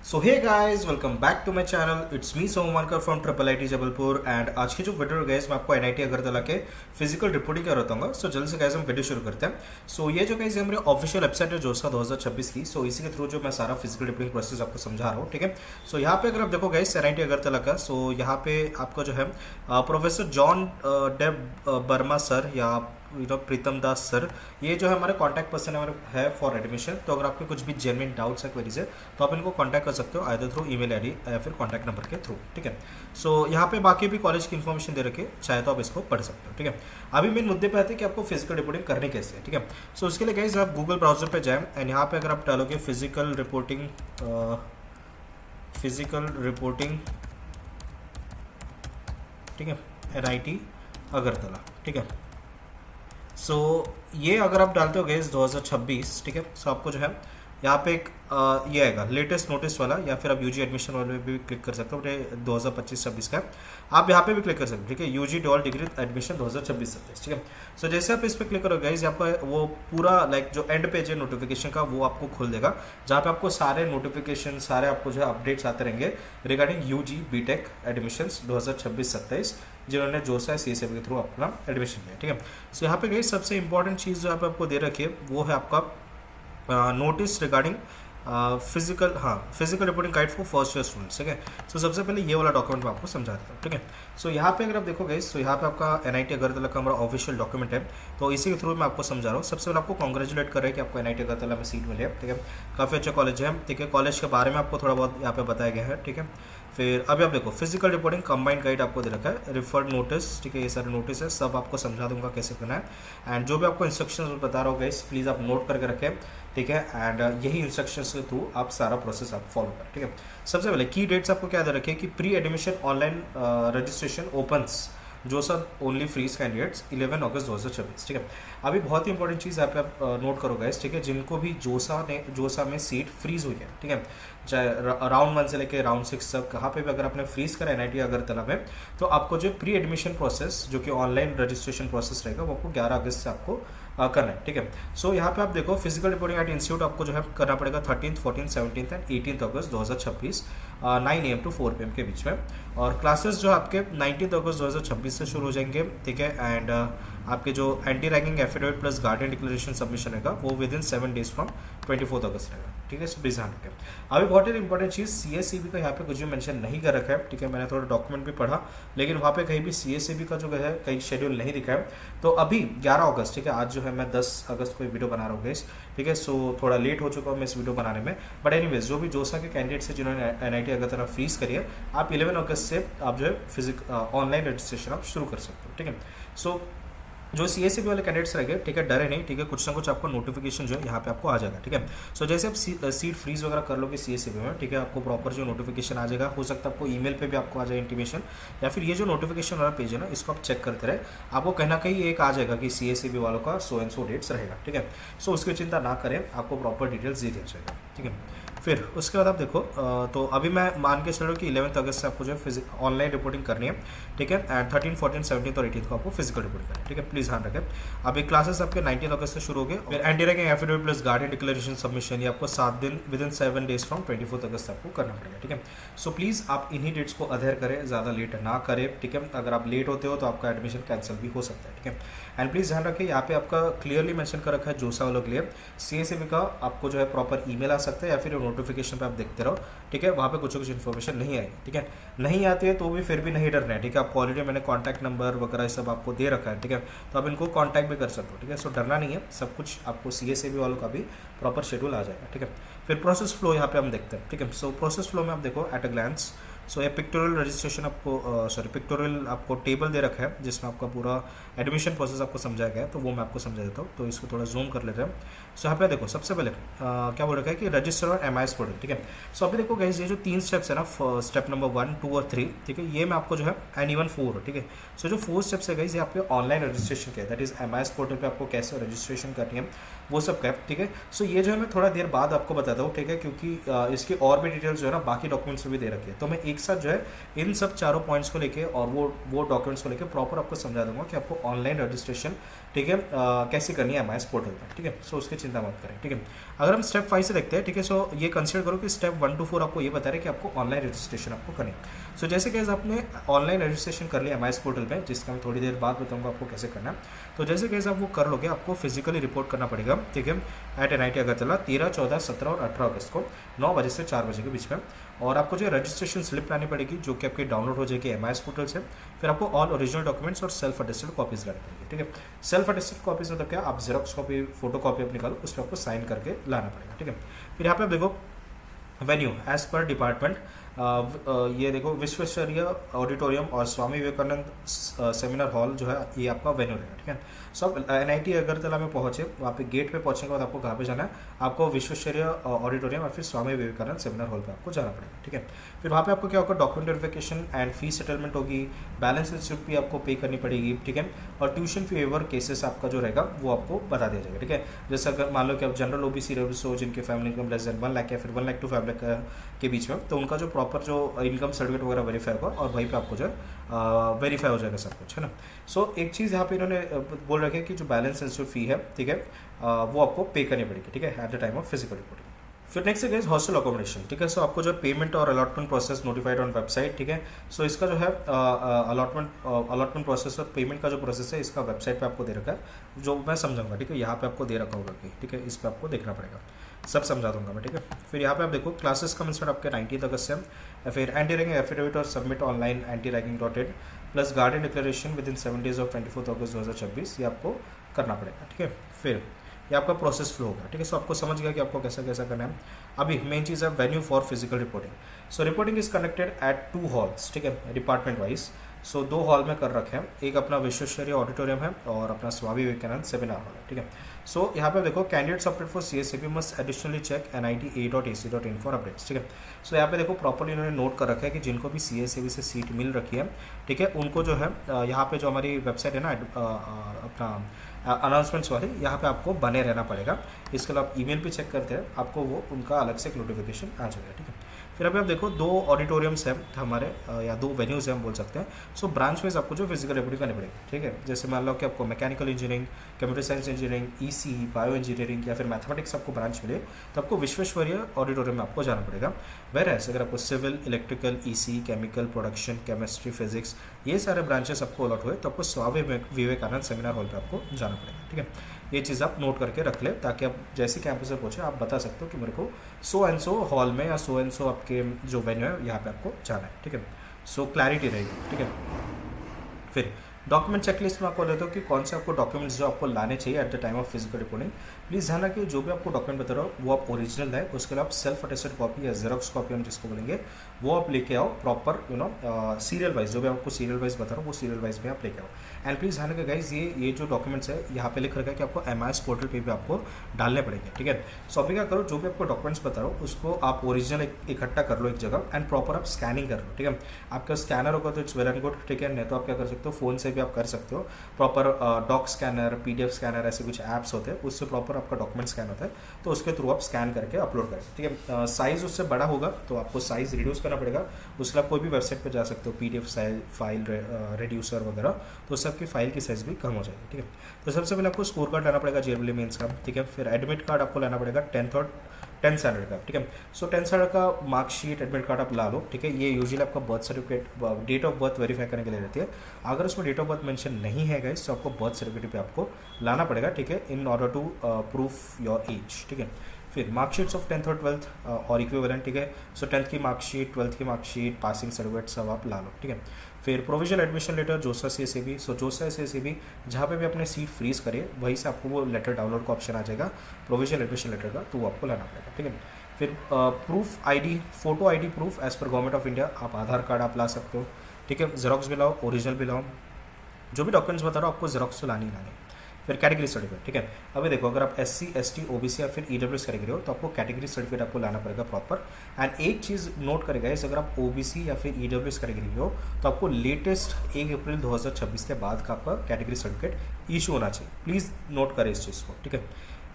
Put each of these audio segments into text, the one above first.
So hey guys, welcome back to my channel. It's me Somwarkar from triple IT Jabalpur. And आज की जो video guys मैं आपको NIT Agartala के फिजिकल रिपोर्टिंग का बताऊंगा। सो जल्द से गाइस हम वीडियो शुरू करते हैं। सो ये जो गाइस हमारे ऑफिशियल वेबसाइट है जोसा 2026 की। सो इसी के थ्रू जो मैं सारा फिजिकल रिपोर्टिंग प्रोसेस आपको समझा रहा हूँ, ठीक है। सो यहाँ पे अगर आप देखो गाइस एनआईटी अगरतला का, सो यहाँ पे आपका जो है प्रोफेसर जॉन डेब बर्मा सर या प्रीतम दास सर, ये जो है हमारे कांटेक्ट पर्सन हमारे है फॉर एडमिशन। तो अगर आपके कुछ भी जेन्युइन डाउट्स है, क्वेरीज है, तो आप इनको कांटेक्ट कर सकते हो आइदर थ्रू ईमेल आईडी या फिर कांटेक्ट नंबर के थ्रू, ठीक है। सो यहाँ पे बाकी भी कॉलेज की इन्फॉर्मेशन दे रखी है, चाहे तो आप इसको पढ़ सकते हो, ठीक है। अभी मेन मुद्दे पे आते हैं कि आपको फिजिकल रिपोर्टिंग करनी कैसे है, ठीक है। सो उसके लिए गाइस आप गूगल ब्राउजर पे जाएं एंड यहाँ पे अगर आप डालोगे फिजिकल रिपोर्टिंग, ठीक है, एनआईटी अगरतला, ठीक है। सो ये अगर आप डालते हो गैस 2026, ठीक है। सो आपको जो है यहाँ पे एक ये आएगा लेटेस्ट नोटिस वाला, या फिर आप यूजी एडमिशन वाले पे भी क्लिक कर सकते हो। 2025-26 का आप यहाँ पे भी क्लिक कर सकते हो, ठीक है। यूजी डॉल डिग्री एडमिशन 2026-27, ठीक है। सो जैसे आप इस पर क्लिक करोगे गाइस, यहाँ पर वो पूरा लाइक जो एंड पेज है नोटिफिकेशन का, वो आपको खोल देगा, जहाँ पे आपको सारे नोटिफिकेशन, सारे आपको जो है अपडेट्स आते रहेंगे रिगार्डिंग यूजी बीटेक एडमिशन 2026-27, जिन्होंने जोसा CSAB के थ्रू अपना एडमिशन लिया, ठीक है। सो यहाँ पे गाइस सबसे इंपॉर्टेंट चीज़ जो यहाँ पे आपको दे रखी है वो है आपका notice regarding physical reporting guide for first year students, ठीक है। सो सबसे पहले ये वाला डॉक्यूमेंट मैं आपको समझा देता हूँ, ठीक है। सो यहाँ पे अगर आप देखोगे, सो यहाँ पे आपका एनआईटी अगरतला का हमारा ऑफिशियल डॉक्यूमेंट है, तो इसी के थ्रू मैं आपको समझा रहा हूँ। सबसे पहले आपको कॉन्ग्रेचुलेट कर रहे हैं कि आपको एनआईटी अगरतला में सीट मिली है, ठीक है। काफ़ी अच्छा कॉलेज है, ठीक है। कॉलेज के बारे में आपको थोड़ा बहुत यहाँ पे बताया गया है, ठीक है। फिर अभी आप देखो फिजिकल रिपोर्टिंग कंबाइंड गाइड आपको दे रखा है, रिफर्ड नोटिस, ठीक है। ये सारे नोटिस है, सब आपको समझा दूंगा कैसे करना है। एंड जो भी आपको इंस्ट्रक्शंस बता रहा होगा, प्लीज़ आप नोट करके रखें, ठीक है। एंड यही इंस्ट्रक्शंस के थ्रू आप सारा प्रोसेस आप फॉलो करें, ठीक है। सबसे पहले की डेट्स आपको क्या दे रखे कि pre admission online registration opens जो सर ओनली फ्रीज कैंडिडेट्स 11 अगस्त 2026, ठीक है। अभी बहुत ही इंपॉर्टेंट चीज़ आप नोट करोगे, ठीक है। जिनको भी जोसा में सीट फ्रीज हुई है, ठीक है, चाहे राउंड 1 से लेकर राउंड 6 तक, कहाँ पे भी अगर आपने फ्रीज करा एनआईटी अगरतला में, तो आपको जो प्री एडमिशन प्रोसेस जो कि ऑनलाइन रजिस्ट्रेशन प्रोसेस रहेगा, वो आपको 11 अगस्त से आपको करना है, ठीक है। सो यहाँ पे आप देखो फिजिकल रिपोर्टिंग एट इंस्टीट्यूट आपको जो है करना पड़ेगा 13th, 14th, 17th and 18th August 2026 9 AM to 4 PM के बीच में। और क्लासेस जो आपके 19th अगस्त 2026 से शुरू हो जाएंगे, ठीक है। एंड आपके जो anti ranking affidavit plus guardian declaration submission रहेगा वो with in 7 days from 24th अगस्त रहेगा, ठीक है। सो प्लीज ध्यान रखें। अभी बहुत ही इंपॉर्टेंट चीज़ CSAB का यहाँ पे कुछ भी मेंशन नहीं कर रखा है, ठीक है। मैंने थोड़ा डॉक्यूमेंट भी पढ़ा, लेकिन वहाँ पे कहीं भी CSAB का जो है कहीं शेड्यूल नहीं दिखा है। तो अभी 11 अगस्त, ठीक है, आज जो है मैं 10 अगस्त को वीडियो बना रहा हूँ गाइस, ठीक है। सो थोड़ा लेट हो चुका हूँ मैं इस वीडियो बनाने में, बट एनीवेज जो भी जोसा के कैंडिडेट्स हैं जिन्होंने एनआईटी अगरतला फ्रीज करी है, आप 11 अगस्त से आप जो है ऑनलाइन रजिस्ट्रेशन आप शुरू कर सकते हो, ठीक है। सो जो CSAB वाले कैंडिडेट्स रहेंगे, ठीक है, डरे नहीं, ठीक है। कुछ ना कुछ आपको नोटिफिकेशन जो है यहाँ पे आपको आ जाएगा, ठीक है। सो जैसे आप सीट फ्रीज वगैरह कर लोगे CSAB में, ठीक है, आपको प्रॉपर जो नोटिफिकेशन आ जाएगा। हो सकता है आपको ईमेल पे भी आपको आ जाए इंटीमेशन, या फिर ये जो नोटिफिकेशन वाला पेज है ना, इसको आप चेक करते रहे, आपको कहीं ना कहीं एक आ जाएगा कि CSAB वालों का सो एंड सो डेट्स रहेगा, ठीक है। सो उसकी चिंता ना करें, आपको प्रॉपर डिटेल्स दे दिया जाएगा, ठीक है। फिर उसके बाद आप देखो, तो अभी मैं मान के चलो कि 11th अगस्त से आपको जो है ऑनलाइन रिपोर्टिंग करनी है, ठीक है। एंड 13, 14, 17 और 18 को आपको फिजिकल रिपोर्टिंग करनी है, ठीक है। प्लीज़ ध्यान रखें। अभी क्लासेस आपके 19 अगस्त से शुरू हो गए। फिर anti ranking affidavit plus guardian declaration submission ये आपको 7 दिन with in 7 days from 24th अगस्त आपको करना पड़ेगा, ठीक है। सो प्लीज़ आप इन्हीं डेट्स को अधेर करें, ज़्यादा लेट ना करें, ठीक है। अगर आप लेट होते हो तो आपका एडमिशन कैंसिल भी हो सकता है, ठीक है। एंड प्लीज़ ध्यान रखें, यहाँ पे आपका क्लियरली मेंशन कर रखा है जोसा वालों के लिए CSAB का आपको जो है प्रॉपर ईमेल आ सकता है, या फिर नोटिफिकेशन पे आप देखते रहो, ठीक है। वहाँ पे कुछ इन्फॉर्मेशन नहीं आएगी, ठीक है। नहीं आती है तो भी फिर भी नहीं डरना है, ठीक है। आपको ऑलरेडी मैंने कॉन्टैक्ट नंबर वगैरह सब आपको दे रखा है, ठीक है। तो आप इनको कॉन्टैक्ट भी कर सकते हो, ठीक है। सो डरना नहीं है, सब कुछ आपको CSAB वालों का भी प्रॉपर शेड्यूल आ जाएगा, ठीक है। फिर प्रोसेस फ्लो यहाँ पे हम देखते हैं, ठीक है। सो प्रोसेस फ्लो में आप देखो एट अ ग्लांस, सो ये पिक्टोरियल रजिस्ट्रेशन आपको पिक्टोरियल आपको टेबल दे रखा है, जिसमें आपका पूरा एडमिशन प्रोसेस आपको समझाया गया है, तो वो मैं आपको समझा देता हूँ। तो इसको थोड़ा जूम कर लेते हैं। सो यहाँ पे देखो सबसे पहले क्या बोल रखा है कि रजिस्टर और MIS पोर्टल, ठीक है। सो अभी देखो गाइस, ये जो 3 स्टेप्स है ना, स्टेप नंबर 1, 2 और 3, ठीक है, ये मैं आपको जो है एंड इवन 4, ठीक है। सो जो 4 स्टेप्स है गाइस, ये आपके ऑनलाइन रजिस्ट्रेशन के, दैट इज MIS पोर्टल पे आपको कैसे रजिस्ट्रेशन करनी है वो सब का, ठीक है। सो ये जो है मैं थोड़ा देर बाद आपको बताता हूँ, ठीक है, क्योंकि इसकी और भी डिटेल्स जो है ना बाकी डॉक्यूमेंट्स में भी दे रखी है, तो मैं एक एक साथ जो है इन सब चारों पॉइंट्स को लेके और वो डॉक्यूमेंट्स को लेके प्रॉपर आपको समझा दूंगा कि आपको ऑनलाइन रजिस्ट्रेशन, ठीक है, कैसे करनी है एमआईएस पोर्टल पर, ठीक है। सो उसकी चिंता मत करें, ठीक है। अगर हम स्टेप 5 से देखते हैं, ठीक है, सो ये कंसिडर करो कि स्टेप 1 to 4 आपको ये बता रहे कि आपको ऑनलाइन रजिस्ट्रेशन आपको करनी है। सो जैसे कि आपने ऑनलाइन रजिस्ट्रेशन कर लिया एमआईएस पोर्टल पे, जिसका मैं थोड़ी देर बाद बताऊंगा आपको कैसे करना है। तो जैसे कि आप वो कर लोगे, आपको फिजिकली रिपोर्ट करना पड़ेगा, ठीक है, एट एनआईटी अगरतला 13, 14, 17 और 18 अगस्त को 9 बजे से 4 बजे के बीच में। और आपको जो रजिस्ट्रेशन स्लिप लानी पड़ेगी, जो कि आपकी डाउनलोड हो जाएगी एमआईएस पोर्टल से। फिर आपको ऑल ओरिजिनल डॉक्यूमेंट्स और सेल्फ अटेस्टेड कॉपीज लानी पड़ेगी, ठीक है। सेल्फ अटेस्टेड कॉपीज मतलब क्या, आप जेरोक्स कॉपी, फोटो कॉपी आप निकालो, उस पर आपको साइन करके लाना पड़ेगा, ठीक है। फिर यहाँ पे आप देखो वेन्यू एज पर डिपार्टमेंट, ये देखो विश्वेश्वरैया ऑडिटोरियम और स्वामी विवेकानंद सेमिनार हॉल जो है ये आपका वेन्यू रहेगा, ठीक है। सब एनआईटी अगरतला में पहुंचे, वहाँ पे गेट पे पहुंचने के बाद आपको कहाँ पे जाना है, आपको विश्वेश्वरैया ऑडिटोरियम और फिर स्वामी विवेकानंद सेमिनार हॉल पे आपको जाना पड़ेगा, ठीक है। फिर वहाँ पे आपको क्या होगा, document verification and fee settlement होगी, बैलेंस रिसिप्ट भी आपको पे करनी पड़ेगी, ठीक है। और ट्यूशन फी वेवर केसेस आपका जो रहेगा वो आपको बता दिया जाएगा, ठीक है। जैसे अगर मान लो कि आप जनरल ओबीसी रेबल्स हो, जिनके family income less than 1 lakh या फिर 1 लाख to 5 लाख के बीच में, तो उनका जो प्रॉपर जो इनकम सर्टिफिकेट वगैरह वेरीफाई होगा और वहीं पे आपको जो है वेरीफाई हो जाएगा सब कुछ, है ना। सो एक चीज़ यहाँ पे इन्होंने बोल रखी है कि जो बैलेंस इंस्टीट्यूट फी है, ठीक है, वो आपको पे करनी पड़ेगी, ठीक है, at the time of physical reporting. फिर नेक्स्ट है हॉस्टल अकोमोडेशन, ठीक है। सो आपको जो पेमेंट और allotment process notified on website, ठीक है। सो इसका जो है अलॉटमेंट प्रोसेस और पेमेंट का जो प्रोसेस है, इसका वेबसाइट पे आपको दे रखा है, जो मैं समझाऊंगा, ठीक है। यहाँ पे आपको दे रखा होगा कि, ठीक है, इस पर आपको देखना पड़ेगा, सब समझा दूंगा मैं, ठीक है। फिर यहाँ पे आप देखो क्लासेस कमेंसमेंट आपके 19 अगस्त से। फिर एंटी रैगिंग एफिडेविट और submit online antiraging.in plus guardian declaration with in 7 days of 24 August 2026, ये आपको करना पड़ेगा, ठीक है। फिर ये आपका प्रोसेस फ्लो होगा, ठीक है। सो आपको समझ गया कि आपको कैसा कैसा करना है। अभी मेन चीज़ है venue for physical reporting. So reporting is conducted at 2 halls, ठीक है, डिपार्टमेंट वाइज। सो 2 हॉल में कर रखे हैं, एक अपना विश्वेश्वरैया ऑडिटोरियम है और अपना स्वामी विवेकानंद सेमिनार हॉल है, ठीक है। सो यहाँ पे देखो candidates opted for CSAP must additionally check nita.ac.in for updates, ठीक है। सो यहाँ पे देखो प्रॉपर्ली इन्होंने नोट कर रखा है कि जिनको भी CSAP से सीट मिल रखी है, ठीक है, उनको जो है यहाँ पे जो हमारी वेबसाइट है ना अपना अनाउंसमेंट्स वाली, यहाँ पे आपको बने रहना पड़ेगा। इसके अलावा आप ईमेल पे चेक करते हैं, आपको वो उनका अलग से एक नोटिफिकेशन आ जाएगा, ठीक है। फिर अभी आप देखो 2 ऑडिटोरियम्स हैं हमारे, या 2 वेन्यूज़ हैं हम बोल सकते हैं। सो ब्रांच वाइज आपको जो फिजिकल रिपोर्टिंग करनी पड़ेगी, ठीक है। जैसे मान लो कि आपको mechanical engineering, computer science engineering, EC, bio engineering या फिर मैथमेटिक्स आपको ब्रांच मिले, तो आपको विश्वेश्वरैया ऑडिटोरियम में आपको जाना पड़ेगा। वेयरएज़ अगर आपको civil, electrical, EC, chemical, production, chemistry, physics, ये सारे ब्रांचेस आपको अलॉट हुए, तो आपको स्वामी विवेकानंद सेमिनार हॉल पर आपको जाना पड़ेगा, ठीक है। ये चीज़ आप नोट करके रख ले, ताकि आप जैसे कैंपस में पहुँचे आप बता सकते हो कि मेरे को सो एंड सो हॉल में या सो एंड सो आपके जो वेन्यू है यहाँ पे आपको जाना है, ठीक है। सो क्लैरिटी रहेगी, ठीक है। फिर डॉक्यूमेंट चेकलिस्ट में आपको देता हूँ कि कौन से आपको डॉक्यूमेंट्स जो आपको लाने चाहिए at the time of physical reporting. Please ध्यान रखिए जो भी आपको डॉक्यूमेंट बता रहा हो वो आप ओरिजिनल है, उसके अलावा सेल्फ अटेस्टेड कॉपी या जेरोक्स कॉपी हम जिसको बोलेंगे वो आप लेके आओ प्रॉपर, सीरियल वाइज, जो भी आपको सीरियल वाइज बता रहा हूँ वो सीरियल वाइज में आप लेके आओ। एंड प्लीज़ ध्यान रखिए गाइज, ये जो डॉक्यूमेंट्स है यहाँ पे लिख रखा है कि आपको एमआईएस पोर्टल पे भी आपको डालने पड़ेंगे, ठीक है। सो अभी क्या करो, जो भी आपको डॉक्यूमेंट्स बता रहा हूँ उसको आप ओरिजिनल इकट्ठा कर लो एक जगह एंड प्रॉपर आप स्कैनिंग कर लो, ठीक है। आपका स्कैनर होगा तो इट्स वेल एंड गुड, ठीक है। नहीं तो आप क्या कर सकते हो, फ़ोन से भी आप कर सकते हो, proper doc scanner, PDF scanner, ऐसे कुछ ऐप्स होते हैं, उससे प्रॉपर आपका डॉक्यूमेंट स्कैन होता है, तो उसके थ्रू आप स्कैन करके अपलोड करें, ठीक है। साइज़ उससे बड़ा होगा तो आपको साइज़ रिड्यूस करना पड़ेगा, उसके आप कोई भी वेबसाइट पर जा सकते हो, PDF फाइल रिड्यूसर वगैरह, तो उससे आपकी फाइल की साइज़ भी कम हो जाएगी, ठीक है। तो सबसे पहले आपको स्कोर कार्ड लाना पड़ेगा JEE मेंस का, ठीक है। फिर एडमिट कार्ड आपको लाना पड़ेगा 10th स्टैंडर्ड का, ठीक है। सो 10th स्टैंडर्ड का मार्कशीट, एडमिट कार्ड आप ला लो, ठीक है। ये यूजुअली आपका birth certificate, date of birth verify करने के लिए रहती है। अगर उसमें डेट ऑफ बर्थ मेंशन नहीं है गाइस, तो आपको बर्थ सर्टिफिकेट पे आपको लाना पड़ेगा, ठीक है, in order to proof your age, ठीक है। फिर मार्कशीट्स ऑफ 10th और 12th और इक्विवेलेंट, ठीक है। सो 10th की मार्कशीट, 12th की मार्कशीट, पासिंग सर्टिफिकेट सब आप ला लो, ठीक है। फिर प्रोविजनल एडमिशन लेटर जोसा CSAB, सो जोसा CSAB जहाँ पे भी अपने सीट फ्रीज करे वहीं से आपको वो लेटर डाउनलोड का ऑप्शन आ जाएगा प्रोविजनल एडमिशन लेटर का, तो वो आपको लाना पड़ेगा, ठीक है। फिर proof ID, photo ID proof age per government of India, आप आधार कार्ड आप ला सकते हो, ठीक है। जेरोक्स भी लाओ, ओरिजिनल भी लाओ, जो भी डॉक्यूमेंट्स बता रहा हूँ आपको जेरोक्स तो लानी ही लानी। फिर कैटेगरी सर्टिफिकेट, ठीक है। अभी देखो अगर आप SC ST OBC या फिर EWS कैटेगरी हो तो आपको कैटेगरी सर्टिफिकेट आपको लाना पड़ेगा प्रॉपर। एंड एक चीज़ नोट करेगा इस, अगर आप OBC या फिर EWS कैटेगरी हो तो आपको लेटेस्ट 1 अप्रैल 2026 के बाद का आपका कैटेगरी सर्टिफिकेट इशू होना चाहिए, प्लीज़ नोट करें इस चीज़ को, ठीक है।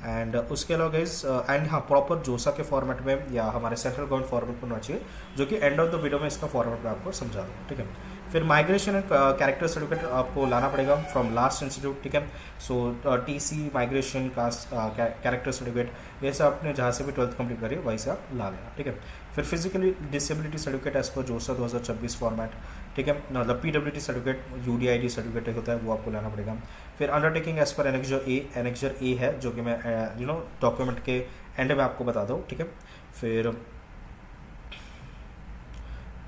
एंड उसके अलावा गाइज एंड हाँ प्रॉपर जोसा के फॉर्मेट में या हमारे सेंट्रल गवर्नमेंट फॉर्मेट में होना चाहिए, जो कि एंड ऑफ द वीडियो में इसका फॉर्मेट में आपको समझा दूँगा, ठीक है। फिर माइग्रेशन एंड कैरेक्टर सर्टिफिकेट आपको लाना पड़ेगा फ्रॉम लास्ट इंस्टीट्यूट, ठीक है। So TC, migration, caste, character certificate, ये सब आपने जहाँ से भी 12th कंप्लीट करी वहीं से आप ला लेना, ठीक है। फिर physically disability certificate as per जोसा 2026 फॉर्मेट, ठीक है। मतलब पीडब्ल्यूडी सर्टिफिकेट, यूडीआईडी सर्टिफिकेट होता है वो आपको लाना पड़ेगा। फिर अंडरटेकिंग एज पर एनेक्जर ए है, जो कि मैं डॉक्यूमेंट के एंड में आपको बता दूँ, ठीक है। फिर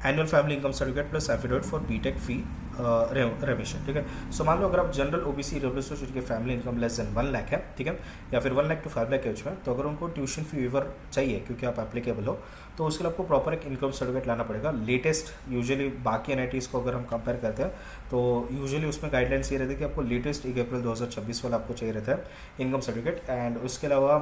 annual family income certificate plus affidavit for BTech fee remission, ठीक है। सो मान लो अगर आप जनरल ओबीसी ईडब्ल्यूएस जिनकी family income less than 1 lakh है, ठीक है, या फिर 1 लाख टू 5 लाख के बीच में, तो अगर उनको ट्यूशन फी वेवर चाहिए क्योंकि आप एप्लीकेबल हो, तो उसके लिए आपको प्रॉपर एक इनकम सर्टिफिकेट लाना पड़ेगा। लेटेस्ट यूजुअली बाकी एनआईटीज़ को अगर हम कंपेयर करते हैं तो यूजुअली उसमें गाइडलाइंस ये रहती है कि आपको लेटेस्ट 1 अप्रैल 2026 वाला आपको चाहिए रहता है इनकम सर्टिफिकेट। एंड उसके अलावा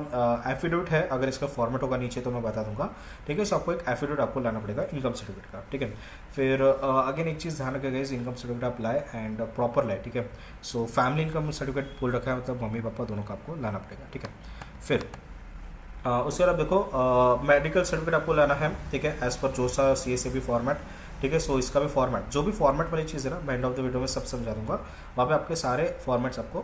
एफिडेविट है, अगर इसका फॉर्मेट होगा नीचे तो मैं बता दूंगा, ठीक है। सो आपको एक एफिडेविट आपको लाना पड़ेगा इनकम सर्टिफिकेट का, ठीक है। फिर अगेन एक चीज़ ध्यान रखिएगा, इस इनकम सर्टिफिकेट आप लाए एंड प्रॉपर लाए, ठीक है। सो फैमिली इनकम सर्टिफिकेट बोल रखा है, मतलब मम्मी पापा दोनों का आपको लाना पड़ेगा, ठीक है। फिर उसके बाद देखो मेडिकल सर्टिफिकेट आपको लाना है, ठीक है, एज पर जोसा CSAB फॉर्मेट, ठीक है। सो इसका भी फॉर्मेट, जो भी फॉर्मेट वाली चीज़ है ना, मैं एंड ऑफ द वीडियो में सब समझा दूंगा, वहाँ पे आपके सारे फॉर्मेट्स आपको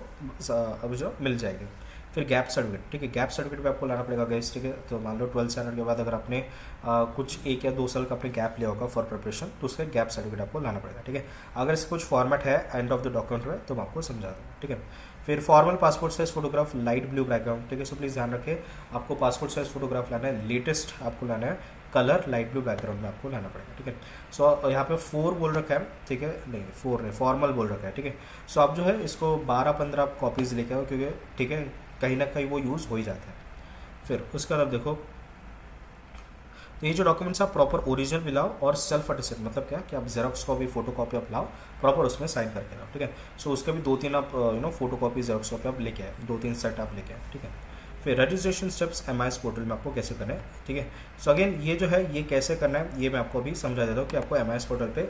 अभी जो मिल जाएंगे। फिर गैप सर्टिफिकेट, ठीक है, गैप सर्टिफिकेट भी आपको लाना पड़ेगा गाइस, ठीक है। तो मान लो 12th स्टैंडर्ड के बाद अगर आपने कुछ 1 या 2 साल का अपने गैप लिया होगा फॉर प्रिपरेशन, तो उसका गैप सर्टिफिकेट आपको लाना पड़ेगा, ठीक है। अगर इसका कुछ फॉर्मेट है एंड ऑफ द डॉक्यूमेंट में तो मैं आपको समझा दूँगा, ठीक है। फिर formal passport size photograph light blue background, ठीक है। सो प्लीज़ ध्यान रखें, आपको पासपोर्ट साइज फोटोग्राफ लाना है, लेटेस्ट आपको लाना है, कलर लाइट ब्लू बैकग्राउंड में आपको लाना पड़ेगा, ठीक है। सो यहाँ पे 4 बोल रखा है, ठीक है, नहीं 4 नहीं, फॉर्मल बोल रखा है, ठीक है। सो आप जो है इसको 12-15 आप कॉपीज़ लेके आओ, क्योंकि ठीक है कहीं ना कहीं वो यूज़ हो ही जाता है। फिर उसके बाद देखो, तो ये जो डॉक्यूमेंट्स आप प्रॉपर ओरिजिनल भी लाओ और सेल्फ अटेस्टेड, मतलब क्या कि आप जेरोक्स कॉपी फोटो कॉपी आप लाओ, प्रॉपर उसमें साइन करके लाओ, ठीक है। सो उसके भी 2-3 आप फोटो कॉपी जेरोक्स कॉपी आप लेके आए, 2-3 सेट आप लेके आए, ठीक है। फिर रजिस्ट्रेशन स्टेप्स MIS पोर्टल में आपको कैसे करना है, ठीक है। सो अगेन ये जो है ये कैसे करना है ये मैं आपको अभी समझा देता हूँ कि आपको MIS पोर्टल पे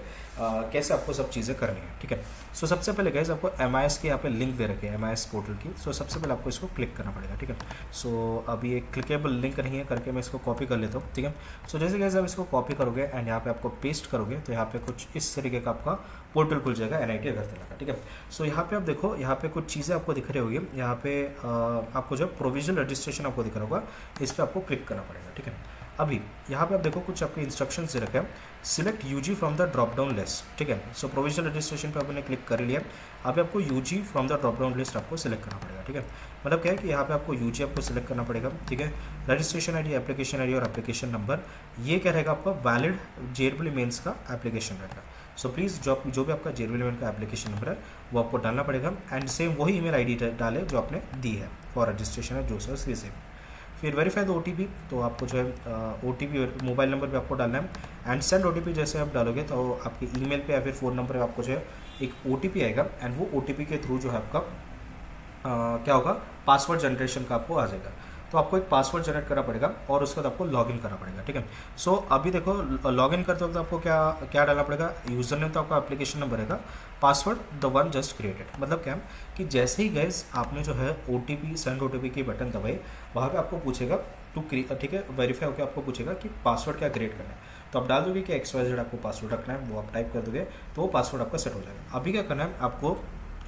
कैसे आपको सब चीज़ें करनी है, ठीक है। सो सबसे पहले गाइस आपको MIS के यहाँ पे लिंक दे रखे हैं MIS पोर्टल की। सो सबसे पहले आपको इसको क्लिक करना पड़ेगा, ठीक है। सो अभी एक क्लिकेबल लिंक नहीं है करके मैं इसको कॉपी कर लेता हूँ, ठीक है। सो जैसे गाइस आप इसको कॉपी करोगे एंड यहाँ पे आपको पेस्ट करोगे तो यहाँ पे कुछ इस तरीके का आपका पोर्टल खुल जाएगा NIT अगरतला का, ठीक है। सो यहाँ पे आप देखो, यहाँ पे कुछ चीज़ें आपको दिख रही होगी, यहाँ पे आपको जो प्रोविजनल रजिस्ट्रेशन आपको दिख रहा होगा, इस पर आपको क्लिक करना पड़ेगा, ठीक है। अभी यहाँ पे आप देखो कुछ आपके इंस्ट्रक्शंस दे रखे हैं, select UG from the drop down list, ठीक है। सो प्रोविजनल रजिस्ट्रेशन पे आपने क्लिक कर लिया, अभी आपको UG from the drop down list आपको सिलेक्ट करना पड़ेगा, ठीक है। मतलब क्या है कि यहाँ पे आपको UG आपको सिलेक्ट करना पड़ेगा, ठीक है। रजिस्ट्रेशन ID, एप्लीकेशन ID और एप्लीकेशन नंबर, ये क्या रहेगा आपका वैलिड JEE मेंस का एप्लीकेशन रहेगा। सो प्लीज़ जो भी आपका JEE मेंस का एप्लीकेशन नंबर है वो आपको डालना पड़ेगा एंड सेम वही ईमेल ID डाले जो आपने दी है फॉर रजिस्ट्रेशन है जो सर से। फिर वेरीफाई द OTP, तो आपको जो है OTP मोबाइल नंबर पे आपको डालना है एंड सेंड OTP जैसे आप डालोगे तो आपके ईमेल पे या फिर फ़ोन नंबर पे आपको जो है एक OTP आएगा एंड वो OTP के थ्रू जो है आपका क्या होगा, पासवर्ड जनरेशन का आपको आ जाएगा। तो आपको एक पासवर्ड जनरेट करना पड़ेगा और उसके बाद आपको लॉगिन करना पड़ेगा, ठीक है। सो अभी देखो लॉगिन करते वक्त आपको क्या डालना पड़ेगा, यूज़र नेम तो आपका एप्लीकेशन नंबर रहेगा, password the one just created. मतलब क्या कि जैसे ही गैस आपने जो है OTP सेंड OTP की बटन दबाई, वहाँ पे आपको पूछेगा टू ठीक है वेरीफाई होकर आपको पूछेगा कि पासवर्ड क्या क्रिएट करना है, तो आप डाल दोगे कि XYZ आपको पासवर्ड रखना है, वो आप टाइप कर दोगे तो वो पासवर्ड आपका सेट हो जाएगा। अभी क्या करना है आपको,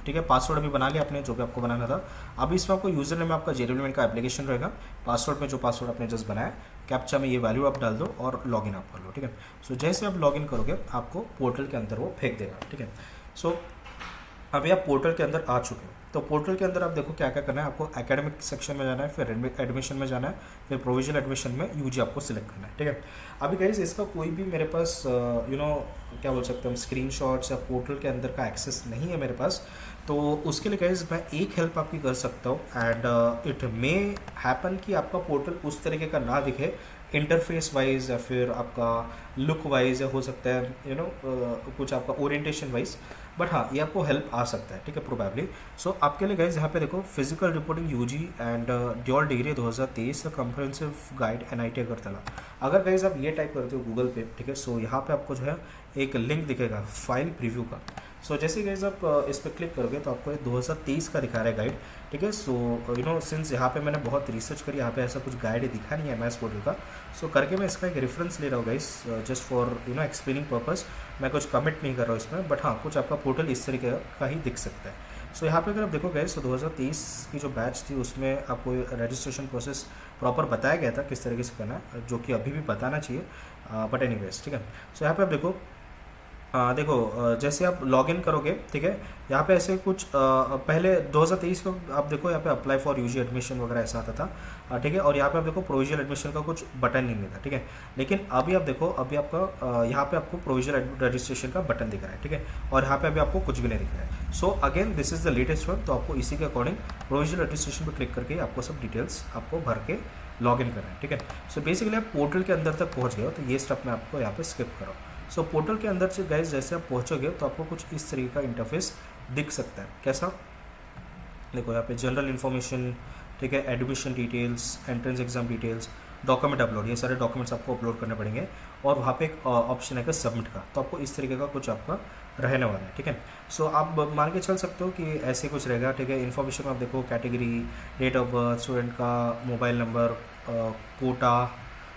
ठीक है, पासवर्ड अभी बना लिया आपने जो भी आपको बनाना था। अभी इसमें आपको यूजर नेम में आपका JEE का एप्लीकेशन रहेगा, पासवर्ड में जो पासवर्ड आपने जस्ट बनाया, कैप्चा में ये वैल्यू आप डाल दो और लॉगिन आप कर लो, ठीक है। सो जैसे आप लॉगिन करोगे आपको पोर्टल के अंदर वो फेंक देगा, ठीक है। सो अभी आप पोर्टल के अंदर आ चुके हो, तो पोर्टल के अंदर आप देखो क्या क्या करना है, आपको एकेडमिक सेक्शन में जाना है, फिर एडमिशन में जाना है, फिर प्रोविजनल एडमिशन में UG आपको सिलेक्ट करना है, ठीक है। अभी गाइस इसका कोई भी मेरे पास क्या बोल सकते हैं हम स्क्रीनशॉट्स या पोर्टल के अंदर का एक्सेस नहीं है मेरे पास, तो उसके लिए गाइस मैं एक हेल्प आपकी कर सकता हूँ एंड इट मे हैपन कि आपका पोर्टल उस तरीके का ना दिखे इंटरफेस वाइज या फिर आपका लुक वाइज, या हो सकता है कुछ आपका ओरिएंटेशन वाइज, बट हाँ ये आपको हेल्प आ सकता है, ठीक है, प्रोबेबली। सो आपके लिए गाइज यहाँ पे देखो physical reporting UG and dual degree 2023 comprehensive guide NIT Agartala. अगर गाइज आप ये टाइप करते हो गूगल पे, ठीक है, सो यहाँ पे आपको जो है एक लिंक दिखेगा फाइल प्रीव्यू का, सो जैसे गाइज आप इस पर क्लिक करोगे तो आपको ये 2023 का दिखा रहा है गाइड, ठीक है। सो यू नो सिंस यहाँ पे मैंने बहुत रिसर्च करी, यहाँ पे ऐसा कुछ गाइड दिखा नहीं है एमआईएस पोर्टल का। सो करके मैं इसका एक रेफरेंस ले रहा हूँ guys, just for you know explaining purpose. मैं कुछ कमेंट नहीं कर रहा हूँ इसमें, बट हाँ कुछ आपका पोर्टल इस तरीके का ही दिख सकता है। सो यहाँ पे अगर आप देखो गाइज, तो 2023 की जो बैच थी उसमें आपको रजिस्ट्रेशन प्रोसेस प्रॉपर बताया गया था किस तरीके से करना है, जो कि अभी भी बताना चाहिए, बट एनीवेज, ठीक है। सो यहाँ पे आप देखो, जैसे आप लॉगिन करोगे, ठीक है, यहाँ पे ऐसे कुछ पहले 2023 को आप देखो, यहाँ पे अप्लाई फॉर यूजी एडमिशन वगैरह ऐसा आता था, ठीक है। और यहाँ पे आप देखो प्रोविजनल एडमिशन का कुछ बटन नहीं था, ठीक है। लेकिन अभी आप देखो, अभी आपका यहाँ पे आपको प्रोविजनल रजिस्ट्रेशन का बटन दिख रहा है, ठीक है। और यहाँ पे अभी आपको कुछ भी नहीं दिख रहा है। So again this is the latest one, तो आपको इसी के अकॉर्डिंग प्रोविजनल रजिस्ट्रेशन पर क्लिक करके आपको सब डिटेल्स आपको भर के लॉग इन करना है, ठीक है। सो बेसिकली आप पोर्टल के अंदर तक पहुँच गए हो, तो ये स्टेप मैं आपको यहाँ पे स्किप करो। सो पोर्टल के अंदर से गाइज जैसे आप पहुंचोगे तो आपको कुछ इस तरीके का इंटरफेस दिख सकता है। कैसा? देखो यहाँ पे जनरल इन्फॉर्मेशन, ठीक है, admission details, entrance exam details, document upload, ये सारे डॉक्यूमेंट्स आपको अपलोड करने पड़ेंगे। और वहाँ पे एक ऑप्शन है सबमिट का, तो आपको इस तरीके का कुछ आपका रहने वाला है, ठीक है। सो आप मान के चल सकते हो कि ऐसे कुछ रहेगा, ठीक है। इन्फॉर्मेशन आप देखो, category, date of birth, student का मोबाइल नंबर, कोटा,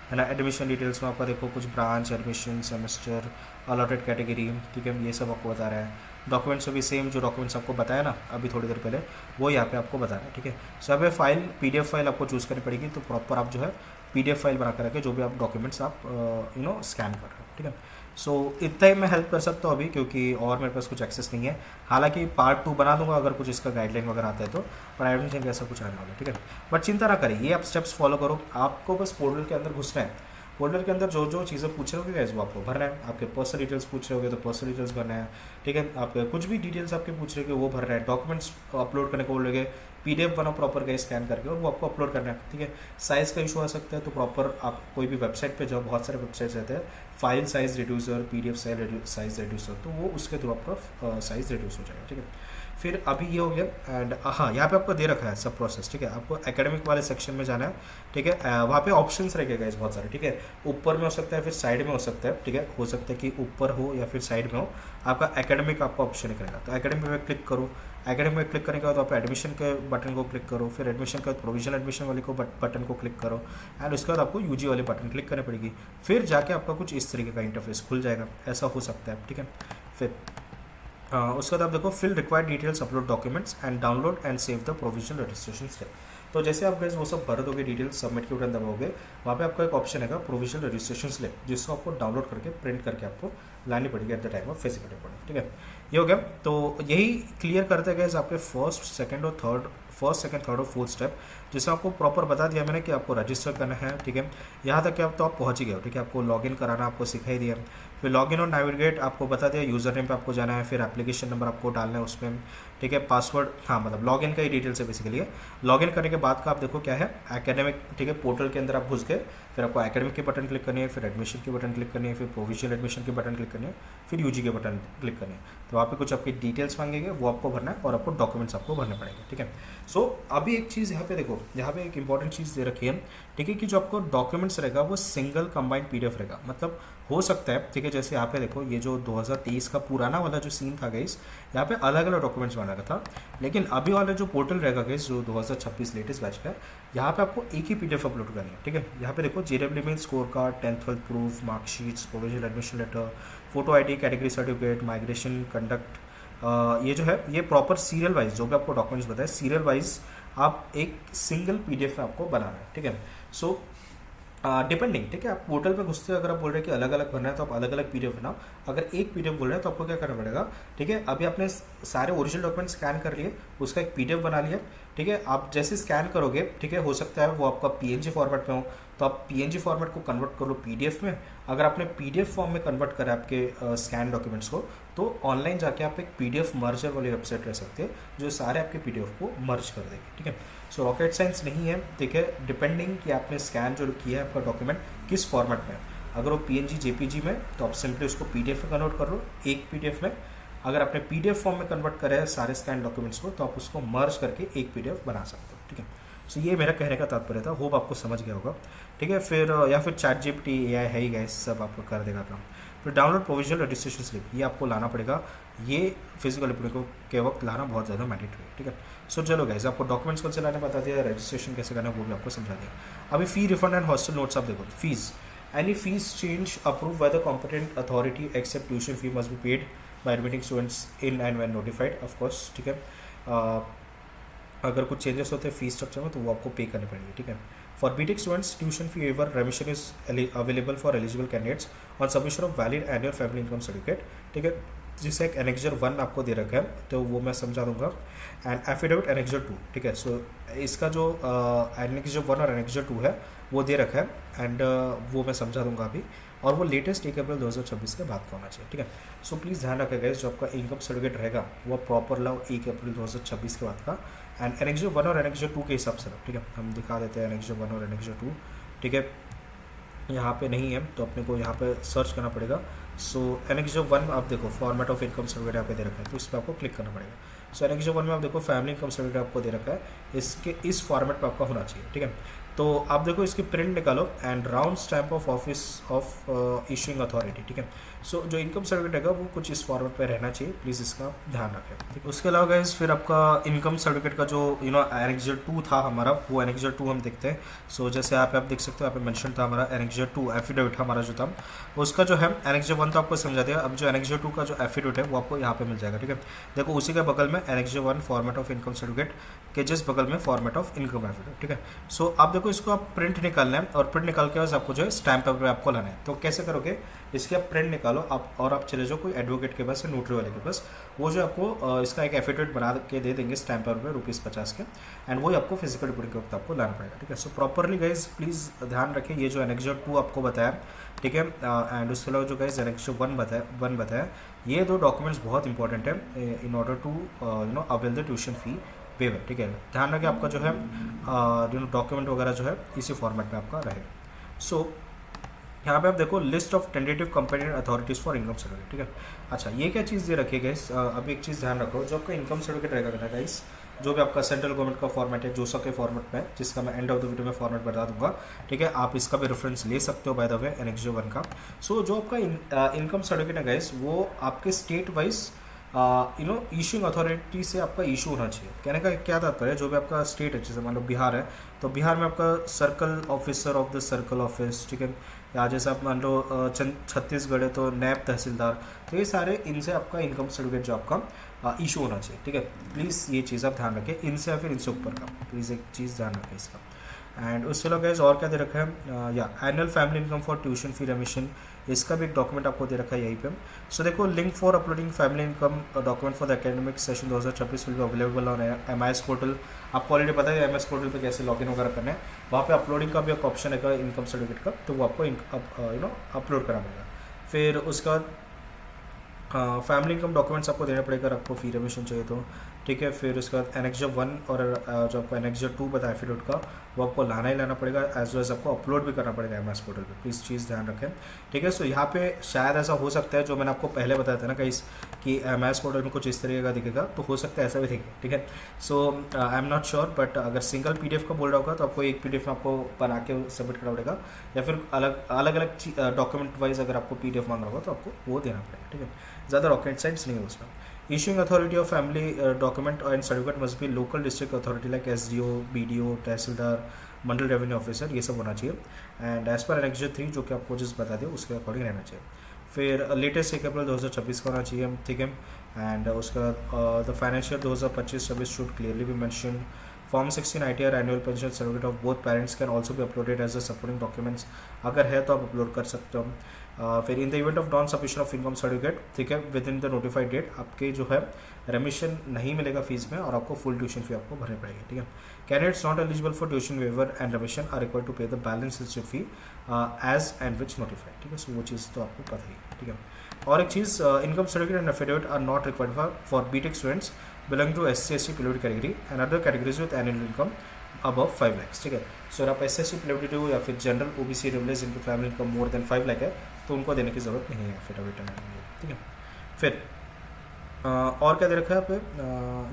है ना। एडमिशन डिटेल्स में आपका देखो कुछ branch, admission, semester, allotted category, ठीक है, ये सब आपको बता रहा है। डॉक्यूमेंट्स भी सेम जो डॉक्यूमेंट्स आपको बताया ना अभी थोड़ी देर पहले, वो यहाँ पे आपको बता रहा है, ठीक है। सो यहाँ पे फाइल PDF फाइल आपको चूज़ करनी पड़ेगी, तो प्रॉपर आप जो है PDF फाइल बना कर रखें जो भी आप डॉक्यूमेंट्स आप यू नो स्कैन कर रहे हो, ठीक है। सो इतना ही मैं हेल्प कर सकता हूँ अभी, क्योंकि और मेरे पास कुछ एक्सेस नहीं है। हालांकि पार्ट 2 बना दूंगा अगर कुछ इसका गाइडलाइन वगैरह आता है तो, पर आई डोंट थिंक ऐसा कुछ आने वाला है, ठीक है। बट चिंता ना करें, ये आप स्टेप्स फॉलो करो, आपको बस पोर्टल के अंदर घुसना है। फोल्डर के अंदर जो जो चीज़ें पूछ रहे होगे वो आपको भरना है। आपके पर्सनल डिटेल्स पूछ रहे होगे तो पर्सनल डिटेल्स भरना है, ठीक है। आप कुछ भी डिटेल्स आपके पूछ रहे होगे वो भरना है। डॉक्यूमेंट्स अपलोड करने को बोलोगे, PDF बनाओ प्रॉपर का स्कैन करके और वो आपको अपलोड करना है, ठीक है। साइज़ का इशू आ सकता है तो प्रॉपर आप कोई भी वेबसाइट पे जाओ, बहुत सारे वेबसाइट्स रहते हैं, file size reducer, PDF size reducer, तो वो उसके थ्रू आपका साइज रिड्यूस हो जाएगा, ठीक है। फिर अभी ये हो गया। एंड हाँ, यहाँ पे आपको दे रखा है सब प्रोसेस, ठीक है। आपको एकेडमिक वाले सेक्शन में जाना है, ठीक है। वहाँ पे ऑप्शंस रहेगा इस बहुत सारे, ठीक है। ऊपर में हो सकता है, फिर साइड में हो सकता है, ठीक है। हो सकता है कि ऊपर हो या फिर साइड में हो। आपका एकेडमिक आपका ऑप्शन निकलेगा, तो एकेडमिक में क्लिक करो। एकेडमिक में क्लिक करने के बाद आप एडमिशन के बटन को क्लिक करो, फिर एडमिशन के बाद प्रोविजनल एडमिशन वाले को बटन को क्लिक करो, एंड उसके बाद आपको UG वाले बटन क्लिक करनी पड़ेगी। फिर जाके आपका कुछ इस तरीके का इंटरफेस खुल जाएगा, ऐसा हो सकता है, ठीक है। फिर उसके बाद आप देखो fill required details, upload documents and download and save the provisional registration step. तो जैसे आप गाइस वो सब भर दोगे डिटेल्स, सबमिट के बटन दबाओगे, वहाँ पे आपका एक ऑप्शन है प्रोविजनल रजिस्ट्रेशन स्लिप, जिसको आपको डाउनलोड करके प्रिंट करके आपको लानी पड़ेगी at the time of physical reporting, ठीक है। ये हो गया। तो यही क्लियर करते हैं गाइस आपके फर्स्ट, सेकंड, थर्ड और फोर्थ स्टेप, जिसमें आपको प्रॉपर बता दिया मैंने कि आपको रजिस्टर करना है, ठीक है। यहाँ तक कि आप तो आप पहुँच ही गए हो, ठीक है। आपको लॉगिन कराना आपको सिखाई दिया, फिर लॉगिन और नेविगेट आपको बता दिया, यूज़र नेम पे आपको जाना है, फिर एप्लीकेशन नंबर आपको डालना है उसमें, ठीक है। पासवर्ड, हाँ मतलब लॉगिन का ही डिटेल्स है बेसिकली है। लॉगिन करने के बाद का आप देखो क्या है, एकेडमिक, ठीक है। पोर्टल के अंदर आप घुस गए, फिर आपको एकेडमिक के बटन क्लिक करनी है, फिर एडमिशन के बटन क्लिक करनी है, फिर प्रोविजनल एडमिशन के बटन क्लिक करनी है, फिर UG के बटन क्लिक करनी है। तो वहाँ पे कुछ आपकी डिटेल्स मांगेंगे, वो आपको भरना है और आपको डॉक्यूमेंट्स आपको भरने पड़ेंगे, ठीक है। सो अभी एक चीज़ यहाँ पे देखो, यहाँ पे एक इंपॉर्टेंट चीज़ दे रखी है, ठीक है, कि जो आपको डॉक्यूमेंट्स रहेगा वो सिंगल कंबाइंड PDF रहेगा। मतलब हो सकता है, ठीक है, जैसे यहाँ पे देखो ये जो 2023 का पुराना वाला जो सीन था गाइस, यहाँ पे अलग अलग डॉक्यूमेंट्स बना रहा था, लेकिन अभी वाला जो पोर्टल रहेगा गाइस जो 2026 लेटेस्ट बैच का है, यहाँ पे आपको एक ही PDF अपलोड करनी है, ठीक है। यहाँ पे देखो JEE main score card, 10th 12th proof, marksheets, provisional admission letter, photo ID, category certificate, migration conduct, ये जो है ये प्रॉपर सीरियल वाइज जो भी आपको डॉक्यूमेंट्स बताए, सीरियल वाइज आप एक सिंगल PDF में आपको बनाना है, ठीक है। सो डिपेंडिंग, ठीक है, आप पोर्टल पे घुसते हो, अगर आप बोल रहे हैं कि अलग अलग भरना है तो आप अलग अलग PDF बनाओ। अगर एक PDF बोल रहे हैं तो आपको क्या करना पड़ेगा, ठीक है। अभी आपने सारे ओरिजिनल डॉक्यूमेंट स्कैन कर लिए, उसका एक PDF बना लिया, ठीक है। आप जैसे स्कैन करोगे, ठीक है, हो सकता है वो आपका PNG फॉर्मेट में हो, तो आप PNG फॉर्मेट को कन्वर्ट कर लो PDF में। अगर आपने PDF फॉर्म में कन्वर्ट करा आपके स्कैन डॉक्यूमेंट्स को, तो ऑनलाइन जाके आप एक PDF मर्जर वाली वेबसाइट रह सकते हैं जो सारे आपके PDF को मर्ज कर देगी, ठीक है। सो रॉकेट साइंस नहीं है, ठीक है। डिपेंडिंग कि आपने स्कैन जो किया है आपका डॉक्यूमेंट किस फॉर्मेट में, अगर वो PNG JPG में तो आप सिंपली उसको PDF में कन्वर्ट कर लो एक PDF में। अगर आपने PDF फॉर्म में कन्वर्ट करा है सारे स्कैन डॉक्यूमेंट्स को, तो आप उसको मर्ज करके एक PDF बना सकते हो, ठीक है। सो ये मेरा कहने का तात्पर्य था, होप आपको समझ गया होगा, ठीक है। फिर या फिर ChatGPT AI है ही गाइस, सब आपको कर देगा काम। फिर डाउनलोड प्रोविजनल रजिस्ट्रेशन स्लिप, ये आपको लाना पड़ेगा, ये फिजिकल एप्लीकेशन के वक्त लाना बहुत ज़्यादा मैंडेटरी है, ठीक है। सो चलो गाइस, आपको डॉक्यूमेंट्स कौन से लाने बता दिया, रजिस्ट्रेशन कैसे करना है वो भी आपको समझा दिया। अभी fee refund and hostel notes आप देखो। Fees, any fees change approve by the competent authority except tuition fee must be paid by admitting students in and when notified, of course, ठीक है। अगर कुछ चेंजेस होते हैं फी स्ट्रक्चर में तो वो आपको पे करने पड़ेंगे, ठीक है। For BTech students tuition fee waiver remission is available for eligible candidates on submission of valid annual family income certificate, ठीक है, जिसे एक एनेक्जर 1 आपको दे रखा है, तो वो मैं समझा दूंगा। एंड एफिडेविट एनेक्जर 2, ठीक है। सो इसका जो एनेक्जर 1 और एनेक्जर 2 है वो दे रखा है, एंड वो मैं समझा दूंगा अभी, और वो लेटेस्ट 1 अप्रैल 2026 के बाद का होना चाहिए, ठीक है। सो प्लीज़ ध्यान रखेगा, जो आपका इनकम सर्टिफिकेट रहेगा वो प्रॉपर लाओ 1 अप्रैल 2026 के बाद का, एंड एनेक्जर 1 और एनेक्जर 2 के हिसाब से, ठीक है। हम दिखा देते हैं एनेक्जर 1 और एनेक्जर 2, ठीक है। यहाँ पे नहीं है तो अपने को यहाँ पे सर्च करना पड़ेगा। सो एनेक्जर 1 आप देखो, फॉर्मेट ऑफ इनकम सर्टिफिकेट यहाँ पे दे रखा है, तो इस पर आपको क्लिक करना पड़ेगा। सो एनेक्जर 1 में आप देखो फैमिली इनकम सर्टिफिकेट आपको दे रखा है, इसके इस फॉर्मेट पर आपका होना चाहिए, ठीक है। तो आप देखो इसकी प्रिंट निकालो and round stamp of office of issuing authority, ठीक है। सो जो इनकम सर्टिफिकेट रहेगा वो कुछ इस फॉर्मेट पे रहना चाहिए, प्लीज़ इसका ध्यान रखें, ठीक है। उसके अलावा गाइस फिर आपका इनकम सर्टिफिकेट का जो एनेक्जर 2 था हमारा, वो एनेक्जर 2 हम देखते हैं। सो जैसे आप देख सकते हो, यहाँ पे मेंशन था हमारा एनेक्जर 2 एफिडेविट हमारा जो था, उसका जो है एनेक्जर 1 तो आपको समझा दिया, अब जो एनेक्जर 2 का जो एफिडेविट है वो आपको यहाँ पे मिल जाएगा, ठीक है। देखो उसी के बगल में annexure 1 format of income certificate के जस्ट बगल में फॉर्मेट ऑफ इनकम एफिडेविट, ठीक है। सो आप देखो इसको आप प्रिंट निकालना है, और प्रिंट निकाल के बाद आपको जो है स्टैम्प पेपर आपको लाना है। तो कैसे करोगे, इसके आप प्रिंट निकालो आप, और आप चले जाओ कोई एडवोकेट के पास या नोटरी वाले के पास, वो जो आपको इसका एक एफिडेविट बना के दे देंगे स्टैम्प पेपर में ₹50 के, एंड वही आपको फिजिकल रिपोर्टिंग के वक्त आपको लाना पड़ेगा, ठीक है। सो प्रॉपरली गाइज प्लीज़ ध्यान रखें, ये जो एनेक्जर 2 आपको बताया, ठीक है, एंड उसके अलावा जो गाइज एनेक्जर 1 बताया, ये 2 डॉक्यूमेंट्स बहुत इंपॉर्टेंट है in order to avail the tuition fee waiver, ठीक है। ध्यान रखें आपका जो है डॉक्यूमेंट वगैरह जो है इसी फॉर्मेट में आपका रहेगा। सो यहाँ पे आप देखो list of tentative competent authorities for income certificate, ठीक है। अच्छा, ये क्या चीज़ दे रखी है गाइस, अभी एक चीज़ ध्यान रखो, जो आपका इनकम सर्टिफिकेट रहेगा गाइस, जो भी आपका सेंट्रल गवर्नमेंट का फॉर्मेट है, जोसा के फॉर्मेट में, जिसका मैं एंड ऑफ द वीडियो में फॉर्मेट बता दूंगा, ठीक है। आप इसका भी रेफरेंस ले सकते हो बाय द वे एनेक्जर 1 का। सो जो आपका इनकम सर्टिफिकेट है गाइस, वो आपके स्टेट वाइज इशूइंग अथॉरिटी से आपका इशू होना चाहिए। कहने का क्या तात्पर्य है, जो भी आपका स्टेट है, जैसे मान लो बिहार है, तो बिहार में आपका circle officer of the circle office, ठीक है, या जैसे आप मान लो छत्तीसगढ़ है तो नैब तहसीलदार, तो ये सारे इनसे आपका इनकम सर्टिफिकेट जो आपका इशू होना चाहिए, ठीक है। प्लीज़ ये चीज़ आप ध्यान रखें, इनसे या फिर इनसे ऊपर का, प्लीज़ एक चीज़ ध्यान रखें इसका। एंड उसके अलावा गाइस और क्या दे रखा है, या annual family income for tuition fee रेमिशन, इसका भी एक डॉक्यूमेंट आपको दे रखा है यहीं पे। सो देखो link for uploading family income document for the academic session 2026 will be available on MIS portal. आपको ऑलरेडी पता है MIS पोर्टल पे कैसे लॉगिन वगैरह करना है, वहाँ पे अपलोडिंग का भी एक ऑप्शन है इनकम सर्टिफिकेट का, तो वो आपको अपलोड करना पड़ेगा। फिर उसके बाद फैमिली इनकम डॉक्यूमेंट्स आपको देना पड़ेगा अगर आपको फी रेमिशन चाहिए तो, ठीक है। फिर उसके बाद एनेक्जर 1 और जो आपको एनेक्जर 2 बताया एफिडेविट का, वो आपको लाना ही लाना पड़ेगा, एज वेल एज आपको अपलोड भी करना पड़ेगा MIS पोर्टल पे, प्लीज़ चीज़ ध्यान रखें, ठीक है। सो यहाँ पे शायद ऐसा हो सकता है, जो मैंने आपको पहले बताया था ना कहीं कि MIS पोर्टल में कुछ इस तरीके का दिखेगा, तो हो सकता है ऐसा भी दिखे, ठीक है। So I am not sure, but अगर सिंगल PDF का बोल रहा होगा तो आपको एक PDF में आपको बना के सबमिट करना पड़ेगा, या फिर अलग अलग डॉक्यूमेंट वाइज अगर आपको PDF मांग रहा होगा तो आपको वो देना पड़ेगा, ठीक है। ज़्यादा रॉकेट साइंस नहीं है उसमें। Issuing authority of family document and certificate must be local district authority like SDO, BDO, tehsildar, Mandal revenue officer, ये सब होना चाहिए। एंड एज पर एनेक्जर 3 जो कि आपको जिस बता दिया उसके अकॉर्डिंग रहना चाहिए। फिर लेटेस्ट 1 अप्रैल 2026 का होना चाहिए, ठीक है। एंड उसके बाद the financial 2025-26 should clearly be mention. Form 16 ITR annual pension certificate of both parents can also भी uploaded as a supporting documents, अगर है तो आप अपलोड कर सकते हो। फिर in the event of non submission of income certificate, ठीक है, within the notified date आपके जो है रेमिशन नहीं मिलेगा फीस में, और आपको फुल ट्यूशन फी आपको भरनी पड़ेगी, ठीक है। Candidates not eligible for tuition waiver and remission are required to pay the balance tuition fee as and which notified, ठीक है। सो वो चीज़ तो आपको पता ही है, ठीक है। और एक चीज़, income certificate and affidavit are not required for BTech students belong to SC/ST PWD category and other categories with annual income above 5 lakhs, ठीक है। सो आप SC/ST PWD हो या फिर जनरल OBC रिविलेज इनकी family income more than 5 lakh है, तो उनको देने की ज़रूरत नहीं है एफिडेविट, ठीक है। फिर और क्या दे रखा है आप पे,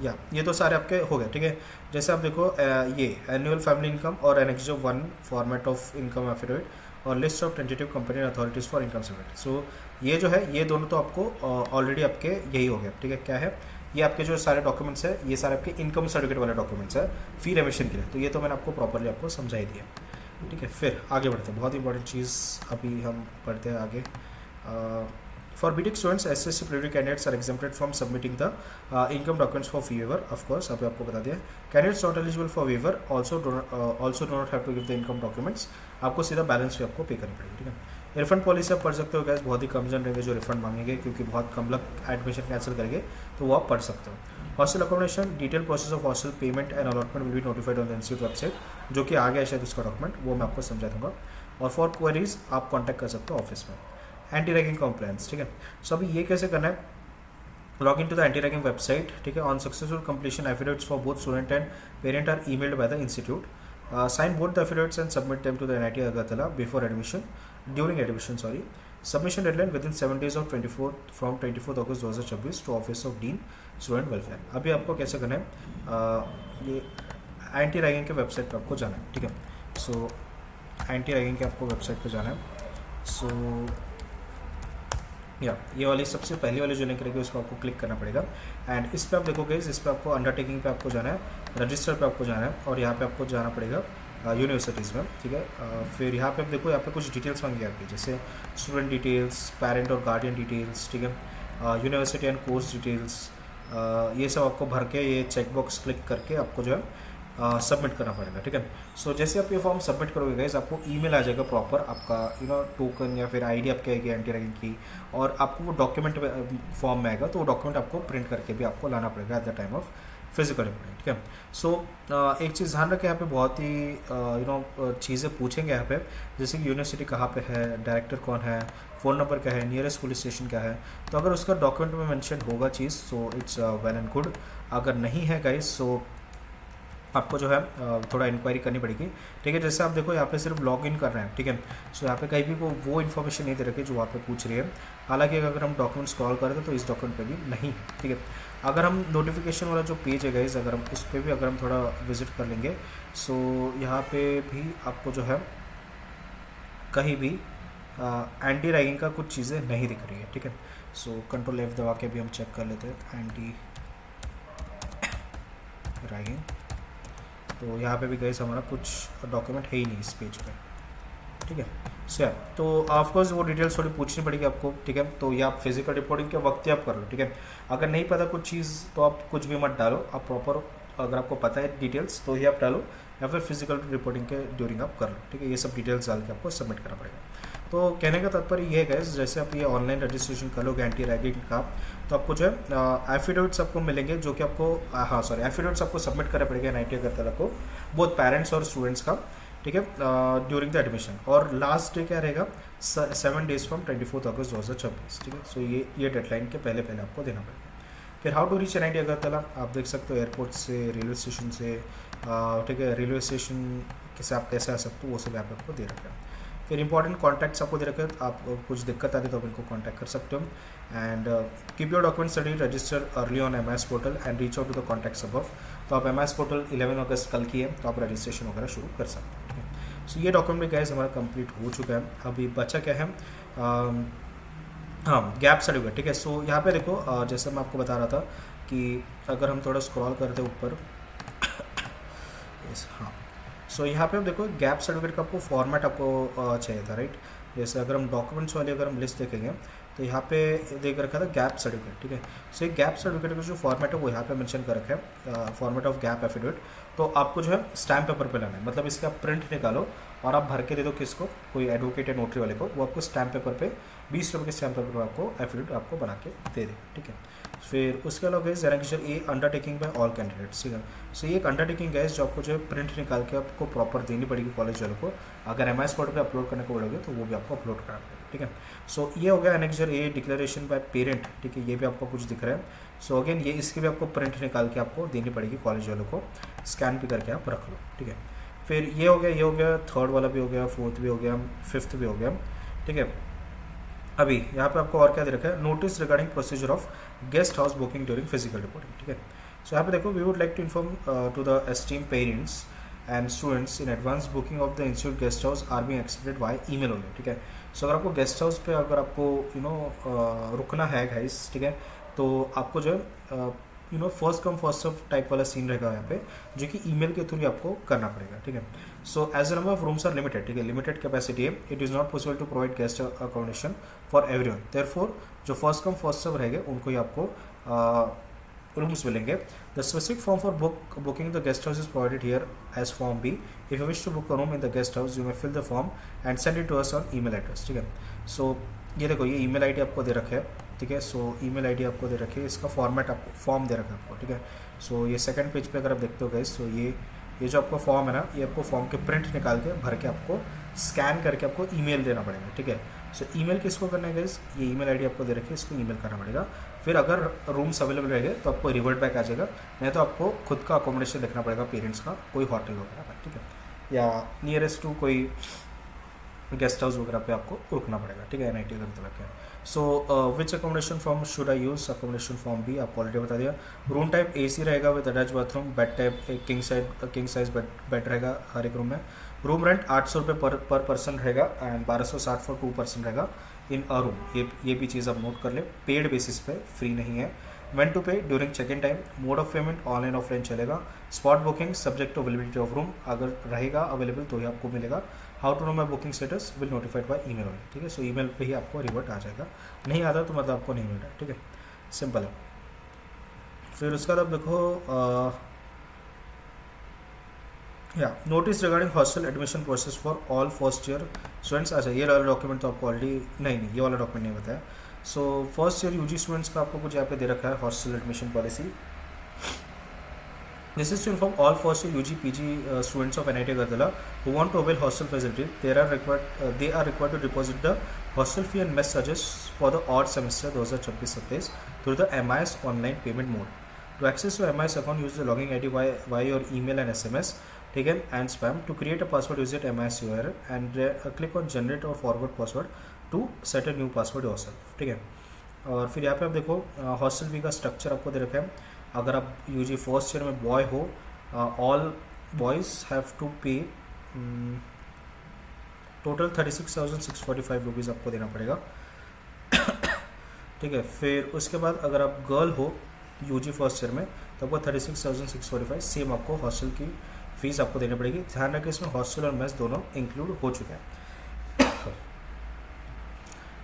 या ये तो सारे आपके हो गए, ठीक है। जैसे आप देखो ये एनुअल फैमिली इनकम और annex of one format of income affidavit और list of tentative company authorities for income certificate. So ये जो है ये दोनों तो आपको ऑलरेडी आपके यही हो गया, ठीक है। क्या है ये आपके जो सारे डॉक्यूमेंट्स है, ये सारे आपके इनकम सर्टिफिकेट वाले डॉक्यूमेंट्स है फी रेमिशन के लिए। तो ये तो मैंने आपको प्रॉपरली आपको समझा ही दिया, ठीक है। फिर आगे बढ़ते हैं, बहुत इंपॉर्टेंट चीज़ अभी हम पढ़ते हैं आगे। For BTech students, SSC preliminary candidates are exempted from submitting the income documents for fee waiver. Of course, अभी आपको बता दिया। Candidates not eligible for waiver also do not have to give the income documents. आपको सीधा balance भी आपको पे करनी पड़ेगी, ठीक है। रिफंड पॉलिसी आप पढ़ सकते हो गैस, बहुत ही कम जन रहेंगे जो रिफंड मांगेंगे, क्योंकि बहुत कम लोग एडमिशन कैंसिल करेंगे, तो वो आप पढ़ सकते हो। Hostel accommodation, detail process of hostel payment and allotment will be notified on the institute website, जो कि आ गया शायद उसका डॉक्यूमेंट, वो मैं आपको समझा दूंगा। और फॉर क्वेरीज आप कॉन्टैक्ट कर सकते हो ऑफिस में। एंटी रैगिंग कंप्लायंस, ठीक है। सो अभी ये कैसे करना है, log in to the anti ragging website, ठीक है। On successful completion affidavits for both student and parent are emailed by the institute. Sign both the affidavits and submit them to the NIT Agartala before admission during admission submission deadline within 7 days of 24 August 2026 to office of dean student welfare. अभी आपको कैसे करना है, ये anti ragging के website पर आपको जाना है, ठीक है। सो एंटी रैगिंग के आपको वेबसाइट पर जाना है। सो या ये वाली सबसे पहली वाली जो लिंक रहेगी उसको आपको क्लिक करना पड़ेगा। एंड इस पर आप देखोगे, इस पर आपको अंडरटेकिंग पे आपको जाना है, रजिस्टर पे आपको जाना है, और यहाँ पे आपको जाना पड़ेगा यूनिवर्सिटीज़ में, ठीक है। फिर यहाँ पे आप देखो, यहाँ पे कुछ डिटेल्स मांगी आपकी, जैसे स्टूडेंट डिटेल्स, पेरेंट और गार्डियन डिटेल्स, ठीक है, यूनिवर्सिटी एंड कोर्स डिटेल्स, ये सब आपको भर के ये चेकबॉक्स क्लिक करके आपको जो है सबमिट करना पड़ेगा, ठीक है। सो जैसे आप ये फॉर्म सबमिट करोगे गाइस, आपको ईमेल आ जाएगा प्रॉपर आपका टोकन या फिर आईडी आपकी आएगी एंटी रैगिंग की, और आपको वो डॉक्यूमेंट फॉर्म में आएगा, तो वो डॉक्यूमेंट आपको प्रिंट करके भी आपको लाना पड़ेगा at the time of physical reporting, ठीक है। सो एक चीज़ ध्यान रखें, यहाँ पे बहुत ही चीज़ें पूछेंगे यहाँ पे, जैसे कि यूनिवर्सिटी कहाँ पे है, डायरेक्टर कौन है, फ़ोन नंबर क्या है, नियरेस्ट पुलिस स्टेशन क्या है। तो अगर उसका डॉक्यूमेंट में मेंशन होगा चीज़, so it's well and good. अगर नहीं है गाइस, सो आपको जो है थोड़ा इंक्वायरी करनी पड़ेगी, ठीक है। जैसे आप देखो यहाँ पे सिर्फ लॉग इन कर रहे हैं, ठीक है। सो यहाँ पे कहीं भी वो इन्फॉर्मेशन नहीं दे रखी जो वहाँ पे पूछ रही है। हालांकि अगर हम डॉक्यूमेंट स्क्रॉल करें तो इस डॉक्यूमेंट पे भी नहीं है, ठीक है। अगर हम नोटिफिकेशन वाला जो पेज है गाइस, अगर हम उस पर भी अगर हम थोड़ा विजिट कर लेंगे, सो यहाँ पे भी आपको जो है कहीं भी एंटी रैगिंग का कुछ चीज़ें नहीं दिख रही है, ठीक है। सो कंट्रोल F दबा के भी हम चेक कर लेते हैं एंटी रैगिंग। तो यहाँ पे भी गाइस हमारा कुछ डॉक्यूमेंट है ही नहीं इस पेज पे, ठीक है। सो तो ऑफकोर्स वो डिटेल्स थोड़ी पूछनी पड़ेगी आपको, ठीक है। तो ये आप फिजिकल रिपोर्टिंग के वक्त ही आप कर लो, ठीक है। अगर नहीं पता कुछ चीज़ तो आप कुछ भी मत डालो, आप प्रॉपर अगर आपको पता है डिटेल्स तो ही आप डालो, या फिर फिजिकल रिपोर्टिंग के ड्यूरिंग आप कर लो, ठीक है। ये सब डिटेल्स डाल के आपको सबमिट करना पड़ेगा। तो कहने का तात्पर्य ये है गाइस, जैसे आप ये ऑनलाइन रजिस्ट्रेशन कर लोगे एंटी रैगिंग का, तो आपको जो है एफिडेविट्स आपको मिलेंगे, जो कि आपको एफिडेविट्स आपको सबमिट करना पड़ेगा NIT अगरतला को, बोथ पेरेंट्स और स्टूडेंट्स का, ठीक है, ड्यूरिंग द एडमिशन। और लास्ट डे क्या रहेगा, 7 days फ्रॉम 24 अगस्त 2026, ठीक है। सो ये डेडलाइन के पहले आपको देना पड़ेगा। फिर how to reach NIT Agartala, आप देख सकते हो एयरपोर्ट से, रेलवे स्टेशन से, ठीक है, रेलवे स्टेशन से आप कैसे आ सकते हो वो सब यहाँ पे आपको दे रखा है। फिर इंपॉर्टेंट कॉन्टैक्ट्स आपको दे रखे हैं, आप कुछ दिक्कत आती है तो आप इनको कॉन्टैक्ट कर सकते हो। And keep your documents ready, register early on MS portal and reach out to the contacts above. तो आप MS पोर्टल 11 अगस्त कल की है, तो आप रजिस्ट्रेशन वगैरह शुरू कर सकते हैं, ठीक है। सो ये डॉक्यूमेंट भी गाइस हमारा कंप्लीट हो चुका है। अभी बचा क्या है, हाँ, गैप सर्टिफिकेट, ठीक है। सो यहाँ पे देखो, जैसे मैं आपको बता रहा था कि अगर हम थोड़ा स्क्रॉल करते ऊपर, हाँ, सो यहाँ पे आप देखो गैप सर्टिफिकेट का आपको फॉर्मेट आपको चाहिए था, राइट। जैसे अगर हम डॉक्यूमेंट्स वाली अगर हम लिस्ट देखेंगे तो यहाँ पे देख रखा था गैप सर्टिफिकेट, ठीक है। सो ये गैप सर्टिफिकेट का जो फॉर्मेट है वो यहाँ पे मेंशन कर रखा है, फॉर्मेट ऑफ गैप एफिडेविट। तो आपको जो है स्टैम्प पेपर पे लाना है, मतलब इसका आप प्रिंट निकालो और आप भर के दे दो किसको, कोई एडवोकेट या नोटरी वाले को, वो आपको स्टैम्प पेपर पे 20 रुपये के स्टैम्प पेपर पर आपको एफिडेविट आपको बना के दे दे, ठीक है। फिर उसके अलावा annexure A undertaking bye all candidates, ठीक है। सो ये एक अंडरटेकिंग है जो आपको जो है प्रिंट निकाल के आपको प्रॉपर देनी पड़ेगी कॉलेज वालों को। अगर MS पोर्टल पे अपलोड करने को बोलोगे तो वो भी आपको अपलोड करना पड़ेगा, ठीक है। सो ये हो गया annexure A declaration by parent, ठीक है। ये भी आपको कुछ दिख रहा है। सो अगेन ये इसकी भी आपको प्रिंट निकाल के आपको देनी पड़ेगी कॉलेज वालों को, स्कैन भी करके आप रख लो, ठीक है। फिर ये हो गया, थर्ड वाला भी हो गया, फोर्थ भी हो गया, फिफ्थ भी हो गया, ठीक है। अभी यहाँ पे आपको और क्या दे रखा है, notice regarding procedure of guest house booking during physical reporting, ठीक है। सो यहाँ पे देखो, we would like to inform to the esteem parents and students in advance booking of the institute guest house are being accepted by email only, ठीक है। सो अगर आपको guest house पे अगर आपको रुकना है गाइस, ठीक है, तो आपको जो है first come first serve type वाला सीन रहेगा यहाँ पे, जो कि ईमेल के थ्रू आपको करना पड़ेगा, ठीक है। So as the number of rooms are limited, ठीक है, लिमिटेड कैपेसिटी है, it is not possible to provide guest accommodation for everyone, therefore जो फर्स्ट कम फर्स्ट सर्व रहेंगे उनको ही आपको रूम्स मिलेंगे। The specific form for booking the guest house is provided here as form B. If you wish to book a room in the guest house you may fill the form and send it to us on email address, ठीक है। सो ये देखो, ये email ID आपको दे रखे है, ठीक है। सो ईमेल आईडी आपको दे रखी है, इसका फॉर्मेट आपको फॉर्म दे रखा है आपको, ठीक है। सो ये सेकंड पेज पे अगर आप देखते हो गाइस, तो ये जो आपका फॉर्म है ना, ये आपको फॉर्म के प्रिंट निकाल के भर के आपको स्कैन करके आपको ईमेल देना पड़ेगा, ठीक है। सो ईमेल किसको करना है गाइस, ये ईमेल आईडी आपको दे रखी है, इसको ईमेल करना पड़ेगा। फिर अगर रूम्स अवेलेबल रहेंगे तो आपको रिवर्ट बैक आ जाएगा, नहीं तो आपको खुद का अकोमोडेशन देखना पड़ेगा पेरेंट्स का, कोई होटल वगैरह का, ठीक है, या नियरेस्ट टू कोई गेस्ट हाउस वगैरह पे आपको रुकना पड़ेगा, ठीक है, NIT अगरतला के। So which accommodation form should I use, accommodation form भी आपको ऑलरेडी बता दिया। रूम टाइप AC रहेगा with attach bathroom, bed type एक किंग साइज बेड रहेगा हर एक रूम में। रूम रेंट 800 रुपये पर पर्सन रहेगा एंड 1260 फॉर 2 पर्सन रहेगा इन अ रूम, ये भी चीज़ आप नोट कर ले। पेड बेसिस पे, फ्री नहीं है। When to pay, during check in time. Mode of payment online offline चलेगा। Spot booking subject to availability of room, अगर रहेगा अवेलेबल तो ही आपको मिलेगा। How to know my booking status will notified by email only, ठीक है। सो email पे ही आपको रिवर्ट आ जाएगा, नहीं आता तो मतलब आपको नहीं मिल रहा, ठीक है, सिंपल है। फिर उसका बाद देखो या notice regarding hostel admission process for all first year students. अच्छा, ये वाला डॉक्यूमेंट तो आपको ऑलरेडी नहीं, ये वाला डॉक्यूमेंट नहीं बताया। So first year UG students का आपको कुछ यहाँ पे दे रखा है hostel admission policy. This is to inform all first year UG PG students of NIT Agartala who want to avail hostel facility. They are required to deposit the hostel fee and mess charges for the odd semester 2026-27 through the MIS online payment mode. To access your MIS account, use the login ID via your email and SMS, ठीक है, and spam. To create a password, use it MIS URL and click on generate or forward password to set a new password yourself, ठीक है। और फिर यहाँ पे आप देखो हॉस्टल फी का स्ट्रक्चर आपको दे रखा है। अगर आप UG फर्स्ट ईयर में बॉय हो, ऑल बॉयज़ हैव टू पे टोटल 36,645 रुपीज़ आपको देना पड़ेगा, ठीक है। फिर उसके बाद अगर आप गर्ल हो UG फर्स्ट ईयर में तो आपको 36,645 सेम आपको हॉस्टल की फ़ीस आपको देनी पड़ेगी। ध्यान रखें इसमें हॉस्टल और मेस दोनों इंक्लूड हो चुके हैं।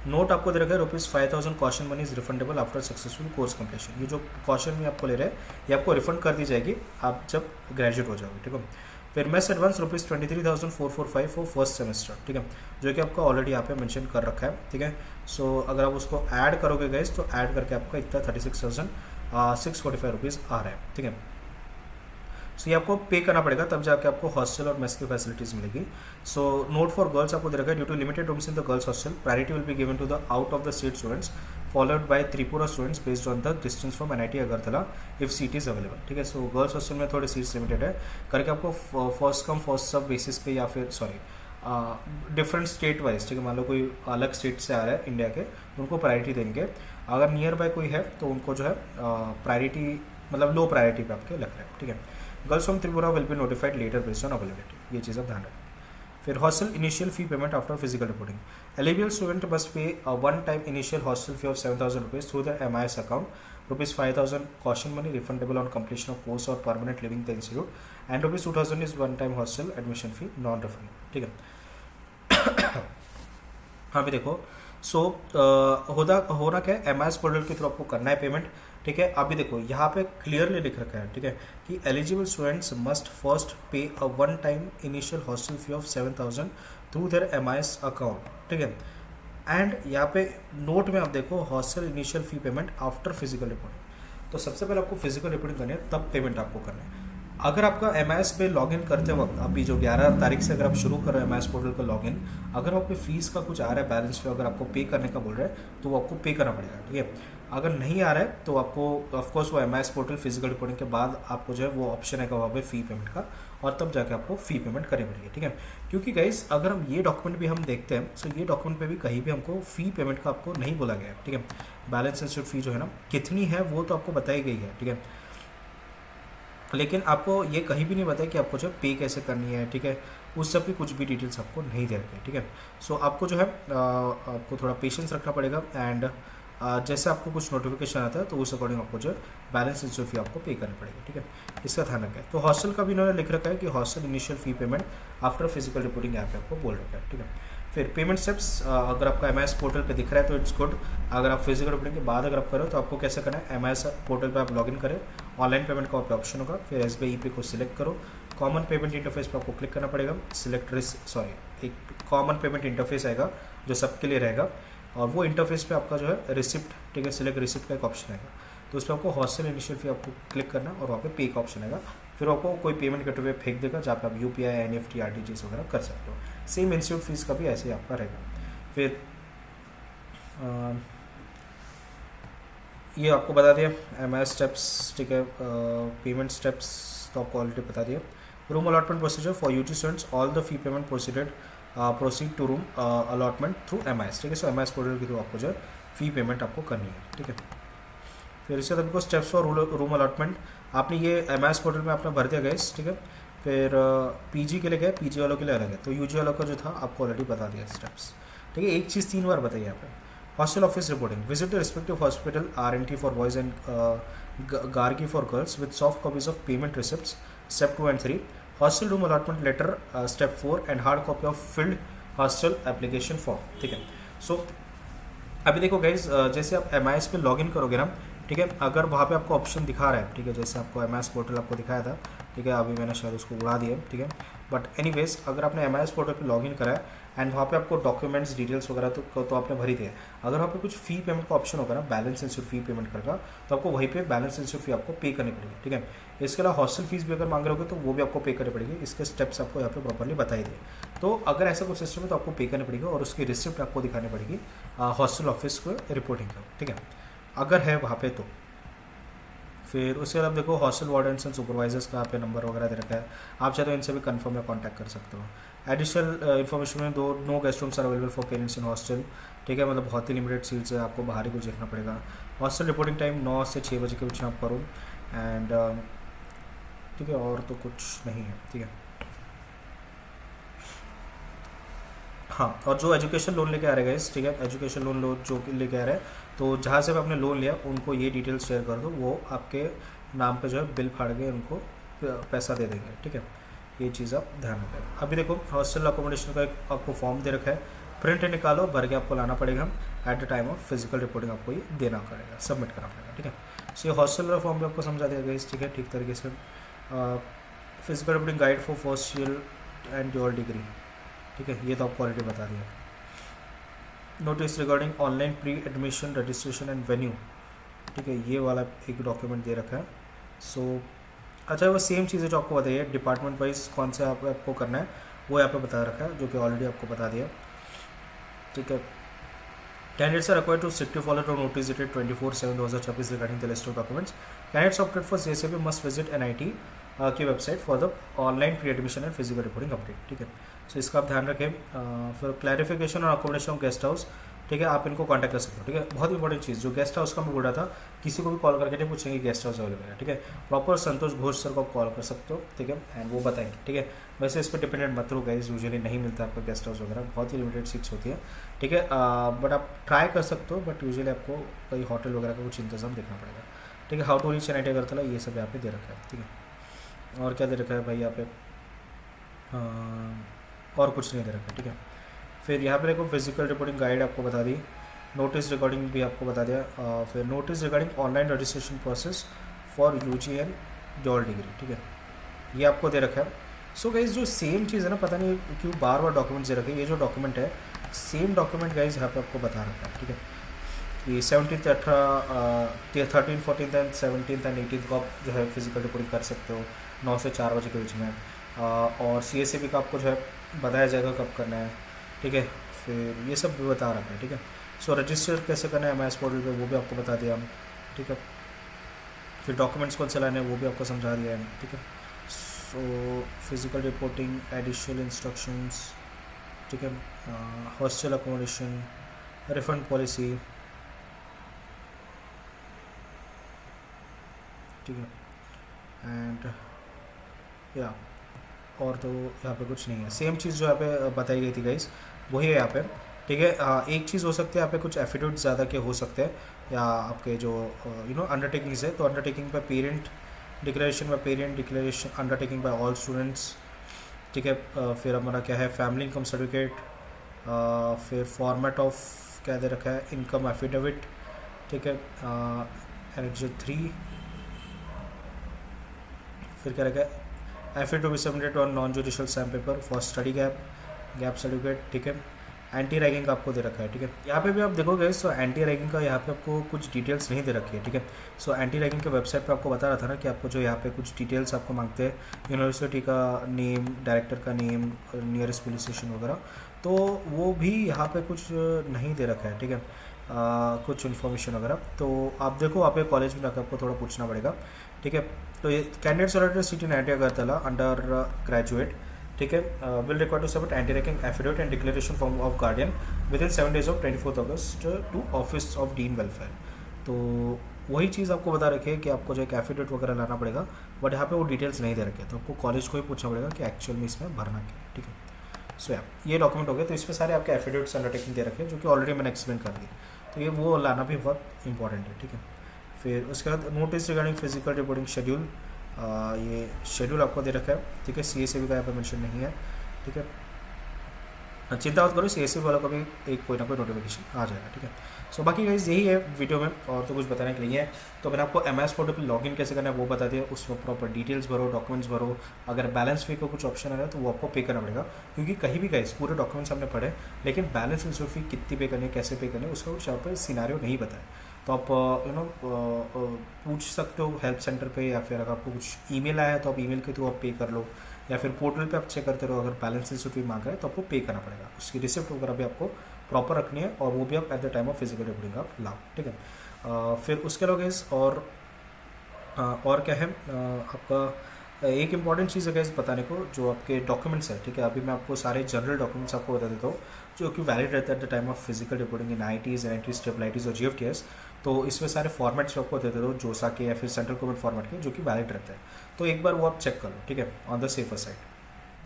नोट आपको दे रखा है ₹5,000 caution money is refundable after successful course completion. ये जो कॉशन में आपको ले रहे हैं ये आपको रिफंड कर दी जाएगी आप जब ग्रेजुएट हो जाओगे, ठीक है। फिर mess advance ₹23,445 for first semester, ठीक है, जो कि आपका ऑलरेडी यहाँ पे मेंशन कर रखा है, ठीक है। सो अगर आप उसको ऐड करोगे गाइस तो ऐड करके आपका इतना 36,645 रुपीज़ आ रहा है, ठीक है। सो ये आपको पे करना पड़ेगा तब जाके आपको हॉस्टल और मेस की फैसिलिटीज़ मिलेगी। सो नोट फॉर गर्ल्स आपको दे रखा है, due to limited rooms in the girls hostel priority will be given to the out of the state students followed by Tripura students based on the distance from NIT Agartala if seat is available, ठीक है। So girls hostel में थोड़ी seats limited है करके आपको first come first सब basis पे या फिर डिफरेंट स्टेट वाइज, ठीक है, मान लो कोई अलग स्टेट से आ रहा है इंडिया के तो उनको प्रायोरिटी देंगे। अगर नियर बाय कोई है तो उनको जो है प्रायोरिटी मतलब लो प्रायोरिटी पे आपके लग रहा है, ठीक है। Girls from Tripura will be notified later based on availability, ये चीज़ आप ध्यान रखें। फिर hostel initial fee payment after physical reporting. Eligible student must pay one time initial hostel fee of 7,000 rupees through the MIS account, ₹5,000 caution money refundable on completion of course और permanent living the institute and ₹2,000 is one time hostel admission fee non refundable, ठीक है। हाँ भी देखो, सो होना क्या है, MIS portal के थ्रू आपको करना है पेमेंट, ठीक है। अभी देखो यहाँ पे क्लियरली लिख रखा है, ठीक है, कि एलिजिबल स्टूडेंट्स मस्ट फर्स्ट पे a one time initial hostel fee of 7,000 through their MIS account, ठीक है। एंड यहाँ पे नोट में आप देखो hostel initial fee payment after physical reporting, तो सबसे पहले आपको फिजिकल रिपोर्टिंग करनी है तब पेमेंट आपको करना है। अगर आपका एम पे लॉगिन करते वक्त अभी जो 11 तारीख से अगर आप शुरू कर रहे हो एम पोर्टल का लॉगिन, अगर आपके फीस का कुछ आ रहा है बैलेंस पे, अगर आपको पे करने का बोल रहे हैं तो वो आपको पे करना पड़ेगा, ठीक है। अगर नहीं आ रहा है तो आपको ऑफकोर्स वो एम पोर्टल फिजिकल रिपोर्टिंग के बाद आपको जो है वो ऑप्शन है वहाँ पे फी पेमेंट का, और तब जाके आपको फी पेमेंट करनी पड़ेगी, ठीक है। क्योंकि गाइस अगर हम ये डॉक्यूमेंट भी हम देखते हैं तो ये डॉक्यूमेंट पे भी कहीं भी हमको फी पेमेंट का आपको नहीं बोला गया है, ठीक है। बैलेंस इंस्टीट्यूट फी जो है ना कितनी है वो तो आपको बताई गई है, ठीक है, लेकिन आपको ये कहीं भी नहीं बताया कि आपको जो पे कैसे करनी है, ठीक है। उस सब की कुछ भी डिटेल्स आपको नहीं दे रखे, ठीक है। सो आपको जो है आपको थोड़ा पेशेंस रखना पड़ेगा, एंड जैसे आपको कुछ नोटिफिकेशन आता है तो उस अकॉर्डिंग आपको जो है बैलेंस इंस्टीट्यूट फी आपको पे करनी पड़ेगी, ठीक है। इसका ध्यान रखें। तो हॉस्टल का भी इन्होंने लिख रखा है कि hostel initial fee payment after physical reporting यहाँ पे आपको बोल रखा है, ठीक है। फिर पेमेंट स्टेप्स अगर आपका एम पोर्टल पे दिख रहा है तो इट्स गुड। अगर आप फिजिकल रिपोर्टिंग के बाद अगर आप करो तो आपको कैसे करना है, एम पोर्टल पे आप लॉगिन करें, ऑनलाइन पेमेंट का ऑप्शन होगा, फिर SBI पे को सिलेक्ट करो, कॉमन पेमेंट इंटरफेस पे आपको क्लिक करना पड़ेगा, एक कॉमन पेमेंट इंटरफेस आएगा जो सबके लिए रहेगा, और वो इंटरफेस पे आपका जो है रिसिप्ट, ठीक है, सिलेक्ट रिसिप्ट का एक ऑप्शन आएगा, तो उस पर आपको हॉस्टल इनिशियल फी आपको क्लिक करना और वहाँ पे पे का ऑप्शन आएगा, फिर आपको कोई पेमेंट करते हुए फेंक देगा जहाँ पे आप UPI NEFT RTGS वगैरह कर सकते हो। सेम इंस्टीट्यूट फीस का भी ऐसे ही आपका रहेगा। फिर ये आपको बता दिया MS स्टेप्स, ठीक है। पेमेंट स्टेप्स तो आपको ऑलरेडी बता दिया। Room allotment procedure for UG students, all the fee payment proceed to room allotment through MS, ठीक है। सो MS पोर्टल के थ्रू आपको जो है फी पेमेंट आपको करनी है, ठीक है। फिर इसके बाद स्टेप्स फॉर रूम अलॉटमेंट, आपने ये MS पोर्टल में आपने भर दिया गैस, ठीक है। फिर PG के लिए गए, PG वालों के लिए अलग है, तो UG वालों का जो था आपको ऑलरेडी बता दिया स्टेप्स, ठीक है। एक चीज़ 3 बार बताइए यहाँ पे। Hostel office reporting, visit the respective hospital RNT for boys and Gargi for girls with soft copies of payment receipts, step 2 and 3। Hostel room allotment letter, step 4 and hard copy of filled hostel application form, ठीक है। सो अभी देखो guys, जैसे आप MS पे login करोगे ना, ठीक है, अगर वहाँ पे आपको ऑप्शन दिखा रहा है, ठीक है, जैसे आपको MS पोर्टल आपको दिखाया था, ठीक है, अभी मैंने शायद उसको उड़ा दिया, ठीक है, बट एनीवेज अगर आपने MS पोर्टल पे लॉगिन करा है एंड वहाँ पे आपको डॉक्यूमेंट्स डिटेल्स वगैरह तो आपने भरी दिया, अगर वहाँ पे कुछ फ़ी पेमेंट का ऑप्शन होगा ना, बैलेंस इंस्टीट्यूट फी पेमेंट करना, तो आपको वहीं पे बैलेंस इंस्टीट्यूट फी आपको पे करनी पड़ेगी, ठीक है। इसके अलावा हॉस्टल फीस भी अगर मांग रहे होगे तो वो भी आपको पे करनी पड़ेगी। इसके स्टेप्स आपको यहाँ पे प्रॉपर्ली बताई दिए। तो अगर ऐसा कुछ सिस्टम है तो आपको पे करनी पड़ेगी और उसकी रिसिप्ट आपको दिखानी पड़ेगी हॉस्टल ऑफिस को रिपोर्टिंग का, ठीक है, अगर है वहाँ पे तो। फिर उसके बाद देखो हॉस्टल वार्डन्स एंड सुपरवाइजर्स का यहाँ पे नंबर वगैरह दे रखा है, आप चाहे तो इनसे भी कंफर्म या कॉन्टैक्ट कर सकते हो। एडिशनल इन्फॉर्मेशन में no guest rooms are available for parents in hostel, ठीक है, मतलब बहुत ही लिमिटेड सीट्स है, आपको बाहर ही कुछ देखना पड़ेगा। हॉस्टल रिपोर्टिंग टाइम 9 से 6 बजे के बीच में आप करो, एंड ठीक है, और तो कुछ नहीं है, ठीक है। हाँ, और जो एजुकेशन लोन लेके आ रहे हैं, ठीक है, एजुकेशन लोन जो लेके आ रहे हैं, तो जहाँ से भी आपने लोन लिया उनको ये डिटेल्स शेयर कर दो, वो आपके नाम पे जो है बिल फाड़ के उनको पैसा दे देंगे, ठीक है। ये चीज़ आप ध्यान रखें। अभी देखो हॉस्टल अकोमोडेशन का एक आपको फॉर्म दे रखा है, प्रिंट निकालो, भर के आपको लाना पड़ेगा, at the time of physical reporting आपको ये देना पड़ेगा, सबमिट करना पड़ेगा, ठीक है। सो ये हॉस्टल का फॉर्म भी आपको समझा दिया गया, ठीक है, ठीक तरीके से। Physical reporting guide for first year and dual degree, ठीक है, ये तो आपको ऑलरेडी बता दिया। Notice regarding online pre admission registration and venue, ठीक है, ये वाला एक डॉक्यूमेंट दे रखा है। सो अच्छा, वो सेम चीज़ है जो आपको बताइए, डिपार्टमेंट वाइज कौन सा आपको करना है वो यहाँ पे बता रखा है, जो कि ऑलरेडी आपको बता दिया, ठीक है। Candidates are required to strictly follow the notice dated 24/7/2024 regarding the list of documents. Candidates opted for JSAP must visit NIT की website for the online pre admission and physical reporting update, ठीक है। सो इसका आप ध्यान रखें। फिर clarification और accommodation of guest house, ठीक है, आप इनको कॉन्टैक्ट कर सकते हो, ठीक है। बहुत इंपॉर्टेंट चीज़ जो गेस्ट हाउस का मैं बोल रहा था, किसी को भी कॉल करके नहीं पूछेंगे गेस्ट हाउस अवेलेबल है, ठीक है। प्रॉपर संतोष घोष सर को आप कॉल कर सकते हो, ठीक है, एंड वो बताएंगे, ठीक है। वैसे इस पर डिपेंडेंट मत रहो गाइस, यूजुअली नहीं मिलता आपको गेस्ट हाउस वगैरह, बहुत ही लिमिटेड सीट्स होती है, ठीक है। बट आप ट्राई कर सकते हो, बट यूजुअली आपको कहीं होटल वगैरह का कुछ इंतजाम देखना पड़ेगा, ठीक है। How to reach NIT Agartala, ये सब यहाँ पे दे रखा है, ठीक है। और क्या दे रखा है भाई यहाँ पे, और कुछ नहीं दे रखा है, ठीक है। फिर यहाँ पे देखो फिजिकल रिपोर्टिंग गाइड आपको बता दी, नोटिस रिगार्डिंग भी आपको बता दिया। फिर notice regarding online registration process for UG and dual degree, ठीक है, ये आपको दे रखा है। सो गाइज जो सेम चीज़ है ना, पता नहीं क्यों बार बार डॉक्यूमेंट्स दे रखे हैं, ये जो डॉक्यूमेंट है सेम डॉक्यूमेंट गाइज यहाँ पे आपको बता रखा है, ठीक है। ये 17th 13 14 and 17th and 18th को आप जो है फिजिकल रिपोर्टिंग कर सकते हो। 9 से 4 बजे के बीच में। और CSAP का आपको जो है बताया जाएगा कब करना है, ठीक है। फिर ये सब भी बता रखा है, ठीक है। सो रजिस्टर कैसे करना है MS पोर्टल पे वो भी आपको बता दिया हम, ठीक है। फिर डॉक्यूमेंट्स कौन से लाने हैं वो भी आपको समझा दिया है, ठीक है। So physical reporting, additional instructions, ठीक है। हॉस्टल अकोमोडेशन, रिफंड पॉलिसी, ठीक है। एंड या और तो यहाँ पे कुछ नहीं है, सेम चीज़ जो यहाँ पे बताई गई थी गाइस वही है यहाँ पे, ठीक है। एक चीज़ हो सकती है यहाँ पे कुछ एफिडेविट ज़्यादा के हो सकते हैं, या आपके जो अंडरटेकिंग्स है, तो undertaking by parent, declaration by parent, declaration undertaking bye all students, ठीक है। फिर हमारा क्या है, फैमिली इनकम सर्टिफिकेट, फिर फॉर्मेट ऑफ क्या दे रखा है, इनकम एफिडेविट, ठीक है। एनेक्सर 3, फिर क्या रखा है, affidavit to be submitted on non judicial stamp paper for study gap certificate, ठीक है। एंटी रैगिंग का आपको दे रखा है, ठीक है। यहाँ पे भी आप देखोगे सो एंटी रैगिंग का यहाँ पे आपको कुछ डिटेल्स नहीं दे रखी है, ठीक है। सो एंटी रैगिंग के वेबसाइट पे आपको बता रहा था ना कि आपको जो यहाँ पे कुछ डिटेल्स आपको मांगते हैं, यूनिवर्सिटी का नेम, डायरेक्टर का नेम, नियरेस्ट पुलिस स्टेशन वगैरह, तो वो भी यहाँ पे कुछ नहीं दे रखा है, ठीक है। कुछ इन्फॉर्मेशन वगैरह तो आप देखो आप कॉलेज में जाकर आपको थोड़ा पूछना पड़ेगा, ठीक है। तो ये candidate selected seat in IIT Agartala undergraduate, ठीक है, will require to submit anti ragging affidavit and declaration form of guardian within 7 days of 24 August to office of dean welfare. तो वही चीज़ आपको बता रखी है कि आपको जो एक एफिडेविट वगैरह लाना पड़ेगा, बट यहाँ पे वो डिटेल्स नहीं दे रखे, तो आपको कॉलेज को ही पूछना पड़ेगा कि एक्चुअल में इसमें भरना क्या है, ठीक है। सो ये डॉक्यूमेंट हो गया, तो इसमें सारे आपके एफिडेविट्स अंडरटेकिंग दे रखे हैं जो कि ऑलरेडी मैंने एक्सप्लेन कर दी, तो ये वो लाना भी बहुत इंपॉर्टेंट है, ठीक है। फिर उसके बाद notice regarding physical reporting schedule, ये शेड्यूल आपको दे रखा है, ठीक है। CSAP का यहाँ पर मेंशन नहीं है, ठीक है। चिंता मत करो, CSAP वालों का भी एक कोई ना कोई नोटिफिकेशन आ जाएगा, ठीक है। सो बाकी गाइस यही है वीडियो में, और तो कुछ बताने के लिए है। तो मैंने आपको MS पोर्टल पर लॉगिन कैसे करना है वो बता दिया, उसमें प्रॉपर डिटेल्स भरो, डॉक्यूमेंट्स भरो, अगर बैलेंस फी का कुछ ऑप्शन आ रहा है तो वो आपको पे करना पड़ेगा, क्योंकि कहीं भी गाइस पूरे डॉक्यूमेंट्स हमने पढ़े, लेकिन बैलेंस इंस्टीट्यूट फी कितनी पे करनी है, कैसे पे करनी है, उसका कुछ यहाँ पर सिनारियो नहीं बताया। तो आप पूछ सकते हो हेल्प सेंटर पे, या फिर अगर आपको कुछ ईमेल आया है तो आप ईमेल के थ्रू आप पे कर लो, या फिर पोर्टल पे आप चेक करते रहो, अगर बैलेंस इंस्टीट्यूट भी मांग रहा है तो आपको पे करना पड़ेगा, उसकी रिसिप्ट वगैरह भी आपको प्रॉपर रखनी है, और वो भी आप at the time of physical reporting आप लाओ, ठीक है। फिर उसके अलावा गाइस और क्या है, आपका एक इंपॉर्टेंट चीज़ है गाइस बताने को, जो आपके डॉक्यूमेंट्स है, ठीक है। अभी मैं आपको सारे जनरल डॉक्यूमेंट्स आपको बता देता हूँ जो कि वैलिड रहता है at the time of physical reporting in IITs, NITs, IIITs और GFTS। तो इसमें सारे फॉर्मेट्स आपको दे देता हूँ, जोसा के या फिर सेंट्रल गवर्नमेंट फॉर्मेट के, जो कि वैलिड रहता है, तो एक बार वो आप चेक कर लो, ठीक है, on the safer side.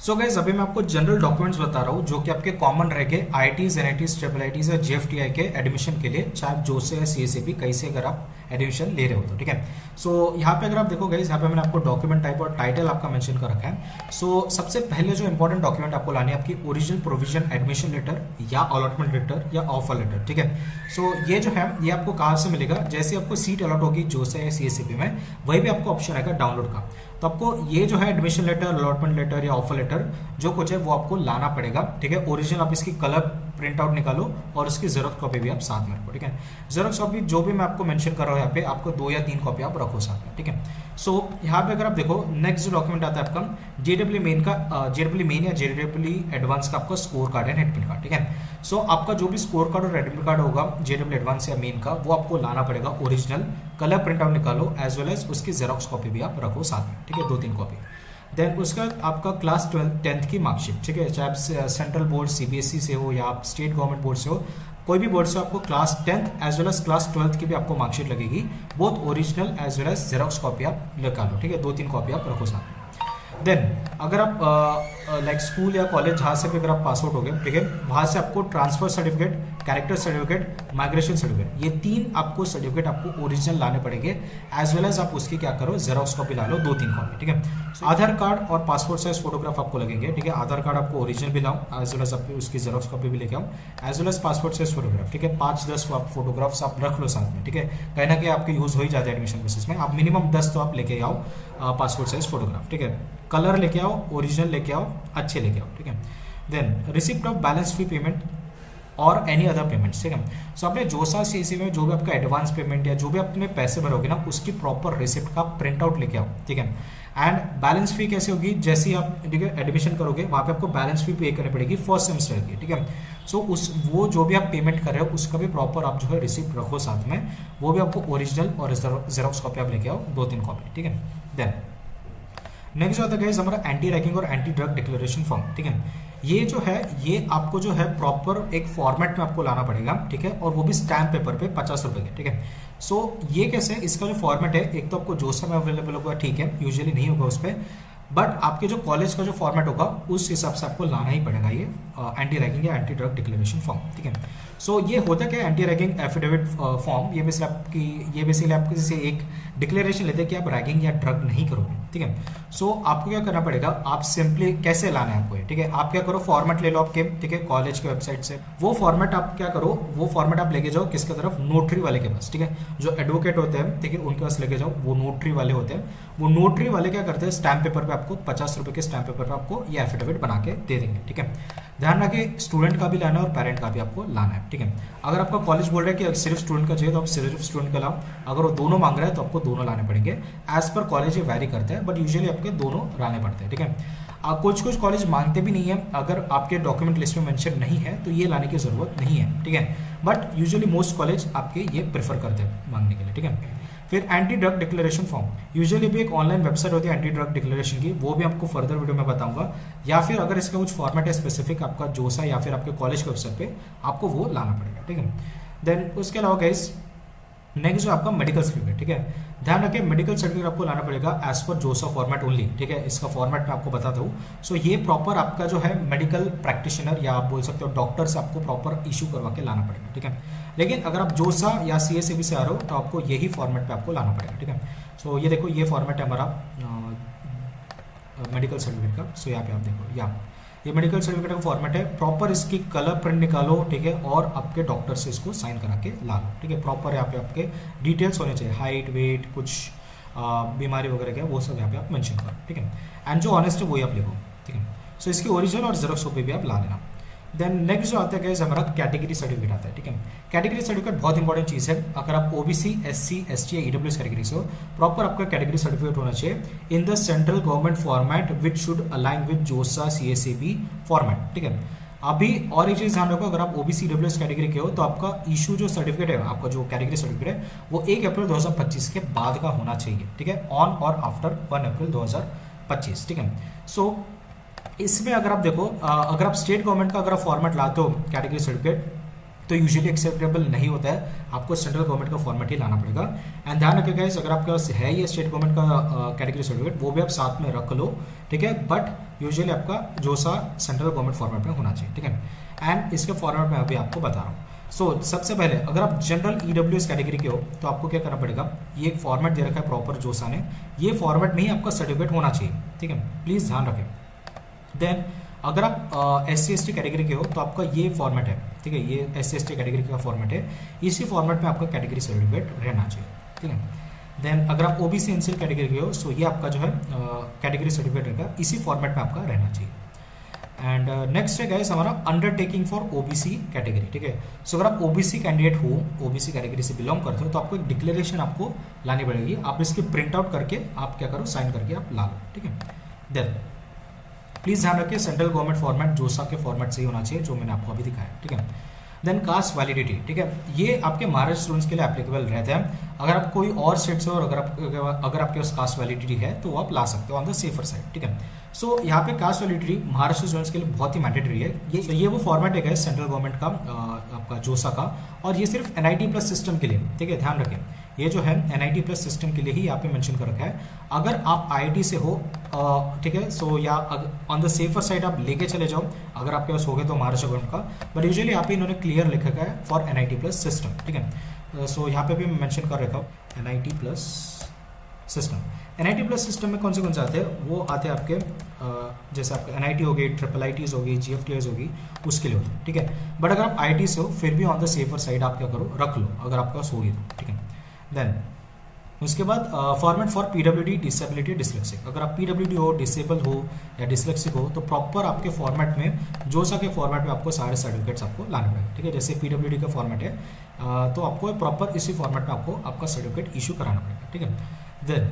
So guys अभी मैं आपको जनरल डॉक्यूमेंट्स बता रहा हूँ जो कि आपके कॉमन रहेंगे IITs, NITs, IIITs और GFTI के एडमिशन के लिए, चाहे आप जोसे या CSAP कहीं से अगर आप एडमिशन ले रहे हो तो, ठीक है। सो यहाँ पे अगर आप देखो गाइज, यहाँ पे मैंने आपको डॉक्यूमेंट टाइप और टाइटल आपका मेंशन कर रखा है। सो सबसे पहले जो इंपॉर्टेंट डॉक्यूमेंट आपको लानी है, आपकी ओरिजिनल प्रोविजन एडमिशन लेटर या अलॉटमेंट लेटर या ऑफर लेटर, ठीक है। सो ये जो है ये आपको कहाँ से मिलेगा, जैसे आपको सीट अलॉट होगी जोसे या CSAP में, वही भी आपको ऑप्शन आएगा डाउनलोड का, तो आपको ये जो है एडमिशन लेटर, अलॉटमेंट लेटर या ऑफर लेटर जो कुछ है वो आपको लाना पड़ेगा, ठीक है। ओरिजिनल आप इसकी कलर प्रिंट आउट निकालो और उसकी जेरॉक्स कॉपी भी आप साथ में रखो, ठीक है। जेरॉक्स कॉपी जो भी मैं आपको मेंशन कर रहा हूँ यहाँ पे, आपको 2 या 3 कॉपी आप रखो साथ में, ठीक है। सो यहाँ पे अगर आप देखो नेक्स्ट जो डॉक्यूमेंट आता है आपका JEE मेन का, JEE मेन या JEE एडवांस का आपका स्कोर कार्ड है, एडमिट कार्ड, ठीक है। सो आपका जो भी स्कोर कार्ड और एडमिट कार्ड होगा JEE एडवांस या मेन का, वो आपको लाना पड़ेगा ओरिजिनल, कलर प्रिंट आउट निकालो, एज वेल एज उसकी जेरॉक्स कॉपी भी आप रखो साथ में, ठीक है, 2-3 कॉपी। देन उसका आपका क्लास 10th की मार्कशीट, ठीक है, चाहे आप सेंट्रल बोर्ड CBSE से हो या आप स्टेट गवर्नमेंट बोर्ड से हो, कोई भी बोर्ड से आपको class 10th as well as class 12th की भी आपको मार्कशीट लगेगी, both original as well as xerox copy आप लगा लो, ठीक है, 2-3 कॉपी आप रखो साथ में। देन अगर आप लाइक स्कूल या कॉलेज जहाँ से भी अगर आप पास आउट हो गए, ठीक है, वहाँ से आपको transfer certificate, character certificate, migration certificate, ये 3 आपको सर्टिफिकेट आपको ओरिजिनल लाने पड़ेंगे, एज वेल एज आप उसकी क्या करो, जेरॉक्स कॉपी ला लो, 2-3 कॉपी, ठीक है। आधार कार्ड और पासपोर्ट साइज फोटोग्राफ आपको लगेंगे, ठीक है। आधार कार्ड आपको ओरिजिनल भी लाओ, एज वेल एज आप उसकी जेरॉक्स कॉपी भी लेके आओ, as well as passport size photograph, ठीक है। 5-10 फोटोग्राफ्स आप रख लो साथ में, ठीक है, कहीं ना कहीं आपके यूज हो ही जाता है एडमिशन प्रोसेस में, आप मिनिमम 10 तो आप लेके आओ पासपोर्ट साइज फोटोग्राफ, ठीक है। कलर लेके आओ, ओरिजिनल लेके आओ, अच्छे लेके आओ, ठीक है। Then receipt of balance fee payment और एनी अदर पेमेंट्स, ठीक है। सो आपने जोसा सीएससी में जो भी आपका एडवांस पेमेंट या जो भी आपने पैसे भरोगे ना, उसकी प्रॉपर रिसिप्ट का प्रिंट आउट लेके आओ, ठीक है। एंड बैलेंस फी कैसे होगी, जैसे ही आप ठीक है एडमिशन करोगे वहाँ पे आपको बैलेंस फी पे करनी पड़ेगी फर्स्ट सेमेस्टर की, ठीक है। सो उस वो जो भी आप पेमेंट कर रहे हो उसका भी प्रॉपर आप जो है रिसिप्ट रखो साथ में, वो भी आपको ओरिजिनल और जेरोक्स कॉपी आप लेके आओ, 2-3 कॉपी, ठीक है। देन नेक्स्ट जो आता है हमारा एंटी रैगिंग और एंटी ड्रग डिक्लेरेशन फॉर्म, ठीक है। ये जो है ये आपको जो है प्रॉपर एक फॉर्मेट में आपको लाना पड़ेगा, ठीक है, और वो भी स्टैम्प पेपर पे 50 रुपए के, ठीक है। सो ये कैसे, इसका जो फॉर्मेट है एक तो आपको जोसा में अवेलेबल होगा, ठीक है, यूजुअली नहीं होगा उस पर, बट आपके जो कॉलेज का जो फॉर्मेट होगा उस हिसाब से आपको लाना ही पड़ेगा ये एंटी रैगिंग या एंटी ड्रग डिक्लेरेशन फॉर्म, ठीक है। सो ये होता क्या है एंटी रैगिंग एफिडेविट फॉर्म, ये बेसिकली आपको जैसे एक डिक्लेरेशन लेते हैं कि आप रैगिंग या ड्रग नहीं करोगे, ठीक है। सो आपको क्या करना पड़ेगा, आप सिंपली कैसे लाना है आपको, ठीक है, आप क्या करो फॉर्मेट ले लो आपके, ठीक है, कॉलेज के वेबसाइट से, वो फॉर्मेट आप क्या करो, वो फॉर्मेट आप लेके जाओ किसके तरफ, नोटरी वाले के पास, ठीक है, जो एडवोकेट होते हैं, ठीक है, उनके पास लेके जाओ, वो नोटरी वाले होते हैं, वो नोटरी वाले क्या करते हैं स्टैम्प पेपर पे आपको 50 रुपए के स्टैम्प पेपर पे आपको ये एफिडेविट बना के दे देंगे, ठीक है। ध्यान रखिए स्टूडेंट का भी लाना है और पेरेंट का भी आपको लाना है, ठीक है। अगर आपका कॉलेज बोल रहा है कि सिर्फ स्टूडेंट का चाहिए तो आप सिर्फ स्टूडेंट का लाओ, अगर वो दोनों मांग रहा है तो आपको दोनों लाने पड़ेंगे, एज पर कॉलेज ये वैरी करता है, बट यूजुअली आपके दोनों लाने पड़ते हैं, ठीक है। कुछ कॉलेज मांगते भी नहीं है, अगर आपके डॉक्यूमेंट लिस्ट में मेंशन नहीं है तो ये लाने की जरूरत नहीं है, ठीक है, बट यूजुअली मोस्ट कॉलेज आपके ये प्रेफर करते हैं मांगने के लिए, ठीक है। फिर anti drug declaration form, usually भी एक ऑनलाइन वेबसाइट होती है एंटी ड्रग डिक्लेरेशन की, वो भी आपको फर्दर वीडियो में बताऊंगा, या फिर अगर इसका कुछ फॉर्मेट है स्पेसिफिक आपका जोसा या फिर आपके कॉलेज के वेबसाइट पे आपको वो लाना पड़ेगा, ठीक है। देन उसके अलावा गाइस नेक्स्ट जो आपका मेडिकल सर्टिफिकेट, ठीक है, ध्यान रखिए मेडिकल सर्टिफिकेट आपको लाना पड़ेगा एज पर जोसा फॉर्मेट ओनली, ठीक है। इसका फॉर्मेट मैं आपको बताता हूँ। सो ये प्रॉपर आपका जो है मेडिकल प्रैक्टिशनर या आप बोल सकते हो डॉक्टर से आपको प्रॉपर इशू करवा के लाना पड़ेगा, ठीक है। लेकिन अगर आप जोसा या सीएससीबी से आ रहे हो तो आपको यही फॉर्मेट पे आपको लाना पड़ेगा, ठीक है। सो ये देखो ये फॉर्मेट है हमारा मेडिकल सर्टिफिकेट का। सो यहाँ पे आप देखो ये मेडिकल सर्टिफिकेट का फॉर्मेट है, प्रॉपर इसकी कलर प्रिंट निकालो, ठीक है, और आपके डॉक्टर से इसको साइन करा के ला लो, ठीक है। प्रॉपर यहाँ पे आपके डिटेल्स होने चाहिए, हाइट, वेट, कुछ बीमारी वगैरह क्या वो सब यहाँ पे आप मेंशन करो, ठीक है। एंड जो ऑनेस्ट है वही आप लिखो, ठीक है। सो इसकी ओरिजिनल और जेरोक्स कॉपी भी आप ला लेना। देन नेक्स्ट जो आता है गाइस हमारा कैटेगरी सर्टिफिकेट आता है, ठीक है। कैटेगरी सर्टिफिकेट बहुत इंपॉर्टेंट चीज़ है, अगर आप ओबीसी, एससी, एसटी या ईडब्ल्यूएस कैटेगरी से हो, प्रॉपर आपका कैटेगरी सर्टिफिकेट होना चाहिए in the central government format which should align with जोसा सीएससीबी फॉर्मेट, ठीक है। अभी और एक चीज़ ध्यान रखो, अगर आप ओबीसी ईडब्ल्यूएस कैटेगरी के हो तो आपका इशू जो सर्टिफिकेट है, आपका जो कैटेगरी सर्टिफिकेट है वो 1 अप्रैल 2025 के बाद का होना चाहिए, ठीक है, ऑन और आफ्टर 1 अप्रैल 2025, ठीक है। सो इसमें अगर आप देखो अगर आप स्टेट गवर्नमेंट का अगर आप फॉर्मेट लाते हो कैटेगरी सर्टिफिकेट तो यूजुअली एक्सेप्टेबल नहीं होता है, आपको सेंट्रल गवर्नमेंट का फॉर्मेट ही लाना पड़ेगा। एंड ध्यान रखिए गाइस अगर आपके पास है ये स्टेट गवर्नमेंट का कैटेगरी सर्टिफिकेट वो भी आप साथ में रख लो, ठीक है, बट यूजुअली आपका जोसा सेंट्रल गवर्नमेंट फॉर्मेट में होना चाहिए, ठीक है। एंड इसके फॉर्मेट में अभी आपको बता रहा हूँ। सो सबसे पहले अगर आप जनरल ईडब्ल्यूएस कैटेगरी के हो तो आपको क्या करना पड़ेगा, ये एक फॉर्मेट दे रखा है प्रॉपर जोसा ने, ये फॉर्मेट में ही आपका सर्टिफिकेट होना चाहिए, ठीक है, प्लीज ध्यान रखें। देन अगर आप SC ST कैटेगरी के हो तो आपका ये फॉर्मेट है, ठीक है, ये SC ST कैटेगरी का फॉर्मेट है, इसी फॉर्मेट में आपका कैटेगरी सर्टिफिकेट रहना चाहिए, ठीक है। देन अगर आप OBC NCL कैटेगरी के हो सो ये आपका जो है कैटेगरी सर्टिफिकेट रहेगा, इसी फॉर्मेट में आपका रहना चाहिए। एंड नेक्स्ट है गाइस हमारा अंडरटेकिंग फॉर OBC कैटेगरी, ठीक है। सो अगर आप OBC कैंडिडेट हो, OBC कैटेगरी से बिलोंग करते हो तो आपको एक डिक्लेरेशन आपको लानी पड़ेगी, आप इसकी प्रिंट आउट करके आप क्या करो साइन करके आप ला लो, ठीक है। देन प्लीज ध्यान रखिए सेंट्रल गवर्नमेंट फॉर्मेट जोसा के फॉर्मेट से ही होना चाहिए जो मैंने आपको अभी दिखाया, ठीक है। देन कास्ट वैलिडिटी, ठीक है, ये आपके महाराष्ट्र स्टूडेंट्स के लिए एप्लीकेबल रहता है, अगर आप कोई और स्टेट से हो और अगर आपके पास कास्ट वैलिडिटी है तो आप ला सकते हो ऑन द सेफर साइड, ठीक है। सो यहाँ पे कास्ट वैलिडिटी महाराष्ट्र स्टूडेंट्स के लिए बहुत ही मैंडेटरी है, ये वो फॉर्मेट है सेंट्रल गवर्नमेंट का आपका जोसा का, और ये सिर्फ NIT प्लस सिस्टम के लिए, ठीक है, ध्यान रखें ये जो है NIT प्लस सिस्टम के लिए ही यहाँ पे मेंशन कर रखा है। अगर आप IIT से हो, ठीक है, सो या ऑन द सेफर साइड आप लेके चले जाओ अगर आपके पास हो गए तो महाराष्ट्र गवर्नमेंट का, बट यूजुअली यहाँ पे इन्होंने क्लियर लिखा है फॉर NIT प्लस सिस्टम, ठीक है। सो यहाँ पे भी मैं मेंशन कर रखा हूँ NIT plus system. NIT plus system में कौन से आते हैं, वो आते हैं आपके जैसे आपका NIT हो गई, IIITs होगी, GFTs होगी, उसके लिए होते हैं, ठीक है। बट अगर आप IIT से हो फिर भी ऑन द सेफर साइड आप क्या करो रख लो अगर आपके पास होगी तो, ठीक है। देन उसके बाद format for PWD disability dyslexic, अगर आप पीडब्ल्यूडी हो, डिसेबल हो या डिसलेक्सिक हो तो प्रॉपर आपके फॉर्मेट में जोसा के फॉर्मेट में आपको सारे सर्टिफिकेट्स आपको लाने पड़ेंगे, ठीक है। जैसे पीडब्ल्यूडी का फॉर्मेट है तो आपको प्रॉपर इसी फॉर्मेट में आपको आपका सर्टिफिकेट इशू कराना पड़ेगा, ठीक है। Then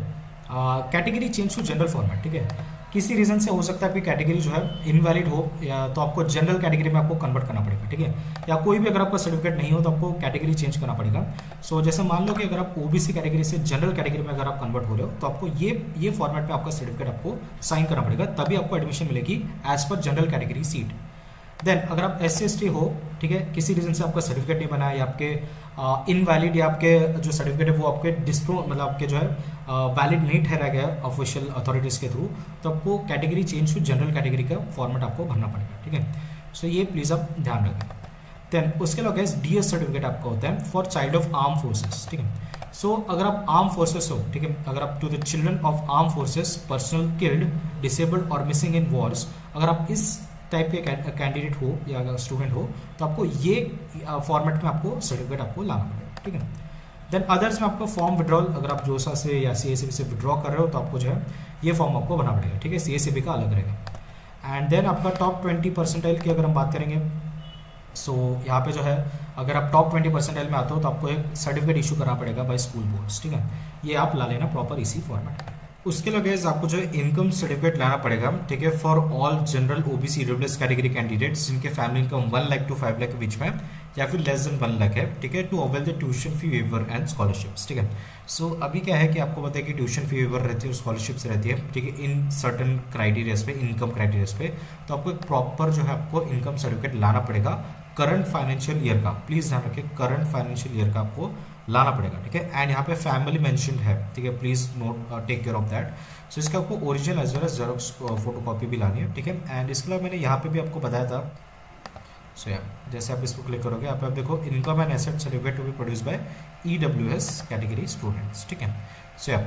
category change to general format, ठीक है। किसी रीजन से हो सकता है कि कैटेगरी जो है इनवैलिड हो या तो आपको जनरल कैटेगरी में आपको कन्वर्ट करना पड़ेगा, ठीक है। या कोई भी अगर आपका सर्टिफिकेट नहीं हो तो आपको कैटेगरी चेंज करना पड़ेगा। सो जैसे मान लो कि अगर आप ओबीसी कैटेगरी से जनरल कैटेगरी में अगर आप कन्वर्ट हो रहे हो तो आपको ये फॉर्मेट में आपका सर्टिफिकेट आपको साइन करना पड़ेगा, तभी आपको एडमिशन मिलेगी as per general category seat. Then अगर आप SC/ST हो, ठीक है, किसी रीजन से आपका सर्टिफिकेट नहीं बना है या आपके इनवैलिड या आपके जो सर्टिफिकेट है वो आपके मतलब आपके जो है वैलिड नहीं ठहराया गया ऑफिशियल अथॉरिटीज़ के थ्रू, तो आपको category change to general category का फॉर्मेट आपको भरना पड़ेगा, ठीक है। सो ये प्लीज़ आप ध्यान रखें। देन उसके अलावा DS सर्टिफिकेट आपका होता है for child of arm forces, ठीक है। सो अगर आप आर्म फोर्सेस हो, ठीक है, अगर आप to the children of arm forces personnel killed disabled और मिसिंग इन वॉर्स, अगर आप इस टाइप के कैंडिडेट हो या स्टूडेंट हो तो आपको ये फॉर्मेट में आपको सर्टिफिकेट आपको लाना पड़ेगा, ठीक है। देन अदर्स में आपको फॉर्म विड्रॉल, अगर आप जोसा से या CACB से विड्रॉ कर रहे हो तो आपको जो है ये फॉर्म आपको भरना पड़ेगा, ठीक है। CACB का अलग रहेगा। एंड देन आपका टॉप 20 परसेंटाइल की अगर हम बात करेंगे, सो यहाँ पे जो है अगर आप टॉप 20 परसेंटाइल में आते हो तो आपको एक सर्टिफिकेट इशू करना पड़ेगा बाय स्कूल बोर्ड्स, ठीक है। ये आप ला लेना प्रॉपर इसी फॉर्मेट में। उसके लिए गाइस आपको जो है इनकम सर्टिफिकेट लाना पड़ेगा, ठीक है, for all general OBC EWS category candidates जिनके family income 1 lakh to 5 lakh के बीच में या फिर लेस देन 1 लाख है, ठीक है, to avail the tuition fee waiver and scholarships, ठीक है। सो अभी क्या है कि आपको पता है कि ट्यूशन फी वेवर रहती है और स्कॉलरशिप्स रहती है, ठीक है, इन सर्टन क्राइटेरियाज पे, इनकम क्राइटेरियाज पे, तो आपको एक प्रॉपर जो है आपको इनकम सर्टिफिकेट लाना पड़ेगा करंट फाइनेंशियल ईयर का, प्लीज ध्यान रखिए करंट फाइनेंशियल ईयर का आपको लाना पड़ेगा, ठीक है। एंड यहाँ पे फैमिली मेंशन्ड है, ठीक है, please note take care of that. So इसका आपको original as well as xerox photocopy भी लानी है, ठीक है। एंड इसके अलावा मैंने यहाँ पे भी आपको बताया था, सो जैसे आप इस पर क्लिक करोगे यहाँ पे आप देखो income and asset certificate to be produce by EWS category students, ठीक है। सो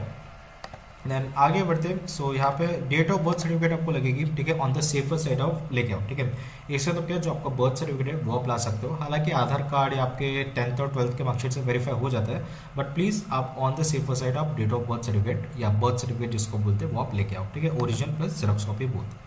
देन आगे बढ़ते हैं। सो यहाँ पे डेट ऑफ बर्थ सर्टिफिकेट आपको लगेगी, ठीक है, on the safer side of लेके आओ, ठीक है। इससे तो क्या जो आपका बर्थ सर्टिफिकेट है वो आप ला सकते हो, हालांकि आधार कार्ड या आपके 10th और 12th के मार्कशीट से वेरीफाई हो जाता है, बट प्लीज आप ऑन द सेफर साइड आप डेट ऑफ बर्थ सर्टिफिकेट या बर्थ सर्टिफिकेट जिसको बोलते हैं वो आप लेके आओ, ठीक है, original plus xerox copy both.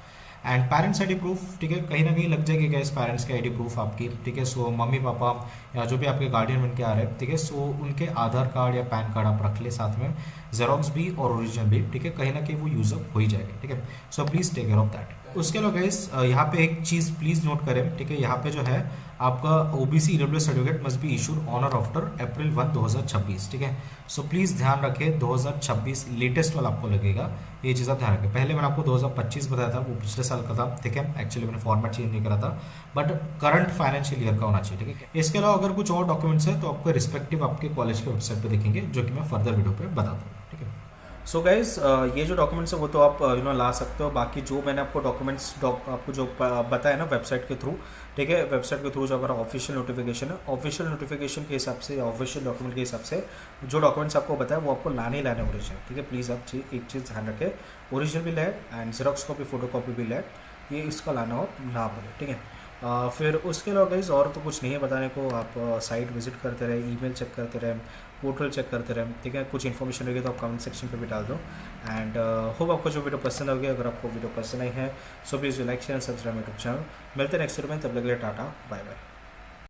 And parents ID proof, ठीक है, कहीं ना कहीं लग जाएगी गैस पेरेंट्स की ID प्रूफ आपकी, ठीक है। सो मम्मी पापा या जो भी आपके गार्डियन बन के आ रहे हैं, ठीक है, सो उनके आधार कार्ड या पैन कार्ड आप रख ले साथ में, जेरॉक्स भी और ओरिजिनल भी, ठीक है, कहीं ना कहीं वो यूजअप हो ही जाएगा, ठीक है। So please take care of that. उसके अलावा गाइस यहाँ पे एक चीज़ प्लीज नोट करें, ठीक है, यहाँ पे जो है आपका OBC EWS certificate must be issued on और आफ्टर April 1, 2026, ठीक है। सो प्लीज़ ध्यान रखें 2026 लेटेस्ट वाला आपको लगेगा, ये चीज़ आप ध्यान रखें। पहले मैंने आपको 2025 बताया था, वो पिछले साल का था, ठीक है, एक्चुअली मैंने फॉर्मेट चेंज नहीं करा था, बट करंट फाइनेंशियल ईयर का होना चाहिए, ठीक है। इसके अलावा अगर कुछ और डॉक्यूमेंट्स है तो आपको रिस्पेक्टिव आपके कॉलेज के वेबसाइट पर देखेंगे, जो कि मैं फर्दर वीडियो पर बता दूँ, ठीक है। सो गाइज ये जो डॉक्यूमेंट्स है वो तो आप ला सकते हो, बाकी जो मैंने आपको डॉक्यूमेंट्स आपको जो बताया ना वेबसाइट के थ्रू, ठीक है, वेबसाइट के थ्रू जो हमारा ऑफिशियल नोटिफिकेशन है, ऑफिशियल नोटिफिकेशन के हिसाब से, ऑफिशियल डॉक्यूमेंट के हिसाब से जो डॉक्यूमेंट्स आपको बताया वो आपको लाने ही लाने ओरिजिनल, ठीक है। प्लीज़ आप एक चीज़ ध्यान रखें, ओरिजिनल भी लाए and xerox copy photo copy भी लाए, ये इसका लाना हो ना बोले, ठीक है। फिर उसके अलावा गाइज और तो कुछ नहीं है बताने को, आप साइट विजिट करते रहे, ईमेल चेक करते रहे, पोर्टल चेक करते रहे, ठीक है। कुछ इन्फॉर्मेशन रहेगी तो आप कमेंट सेक्शन पे भी डाल दो। एंड होप आपको जो वीडियो पसंद होगी, अगर आपको वीडियो पसंद आई है so please like share subscribe YouTube channel. मिलते हैं नेक्स्ट वीडियो में, तब लग टाटा बाय बाय।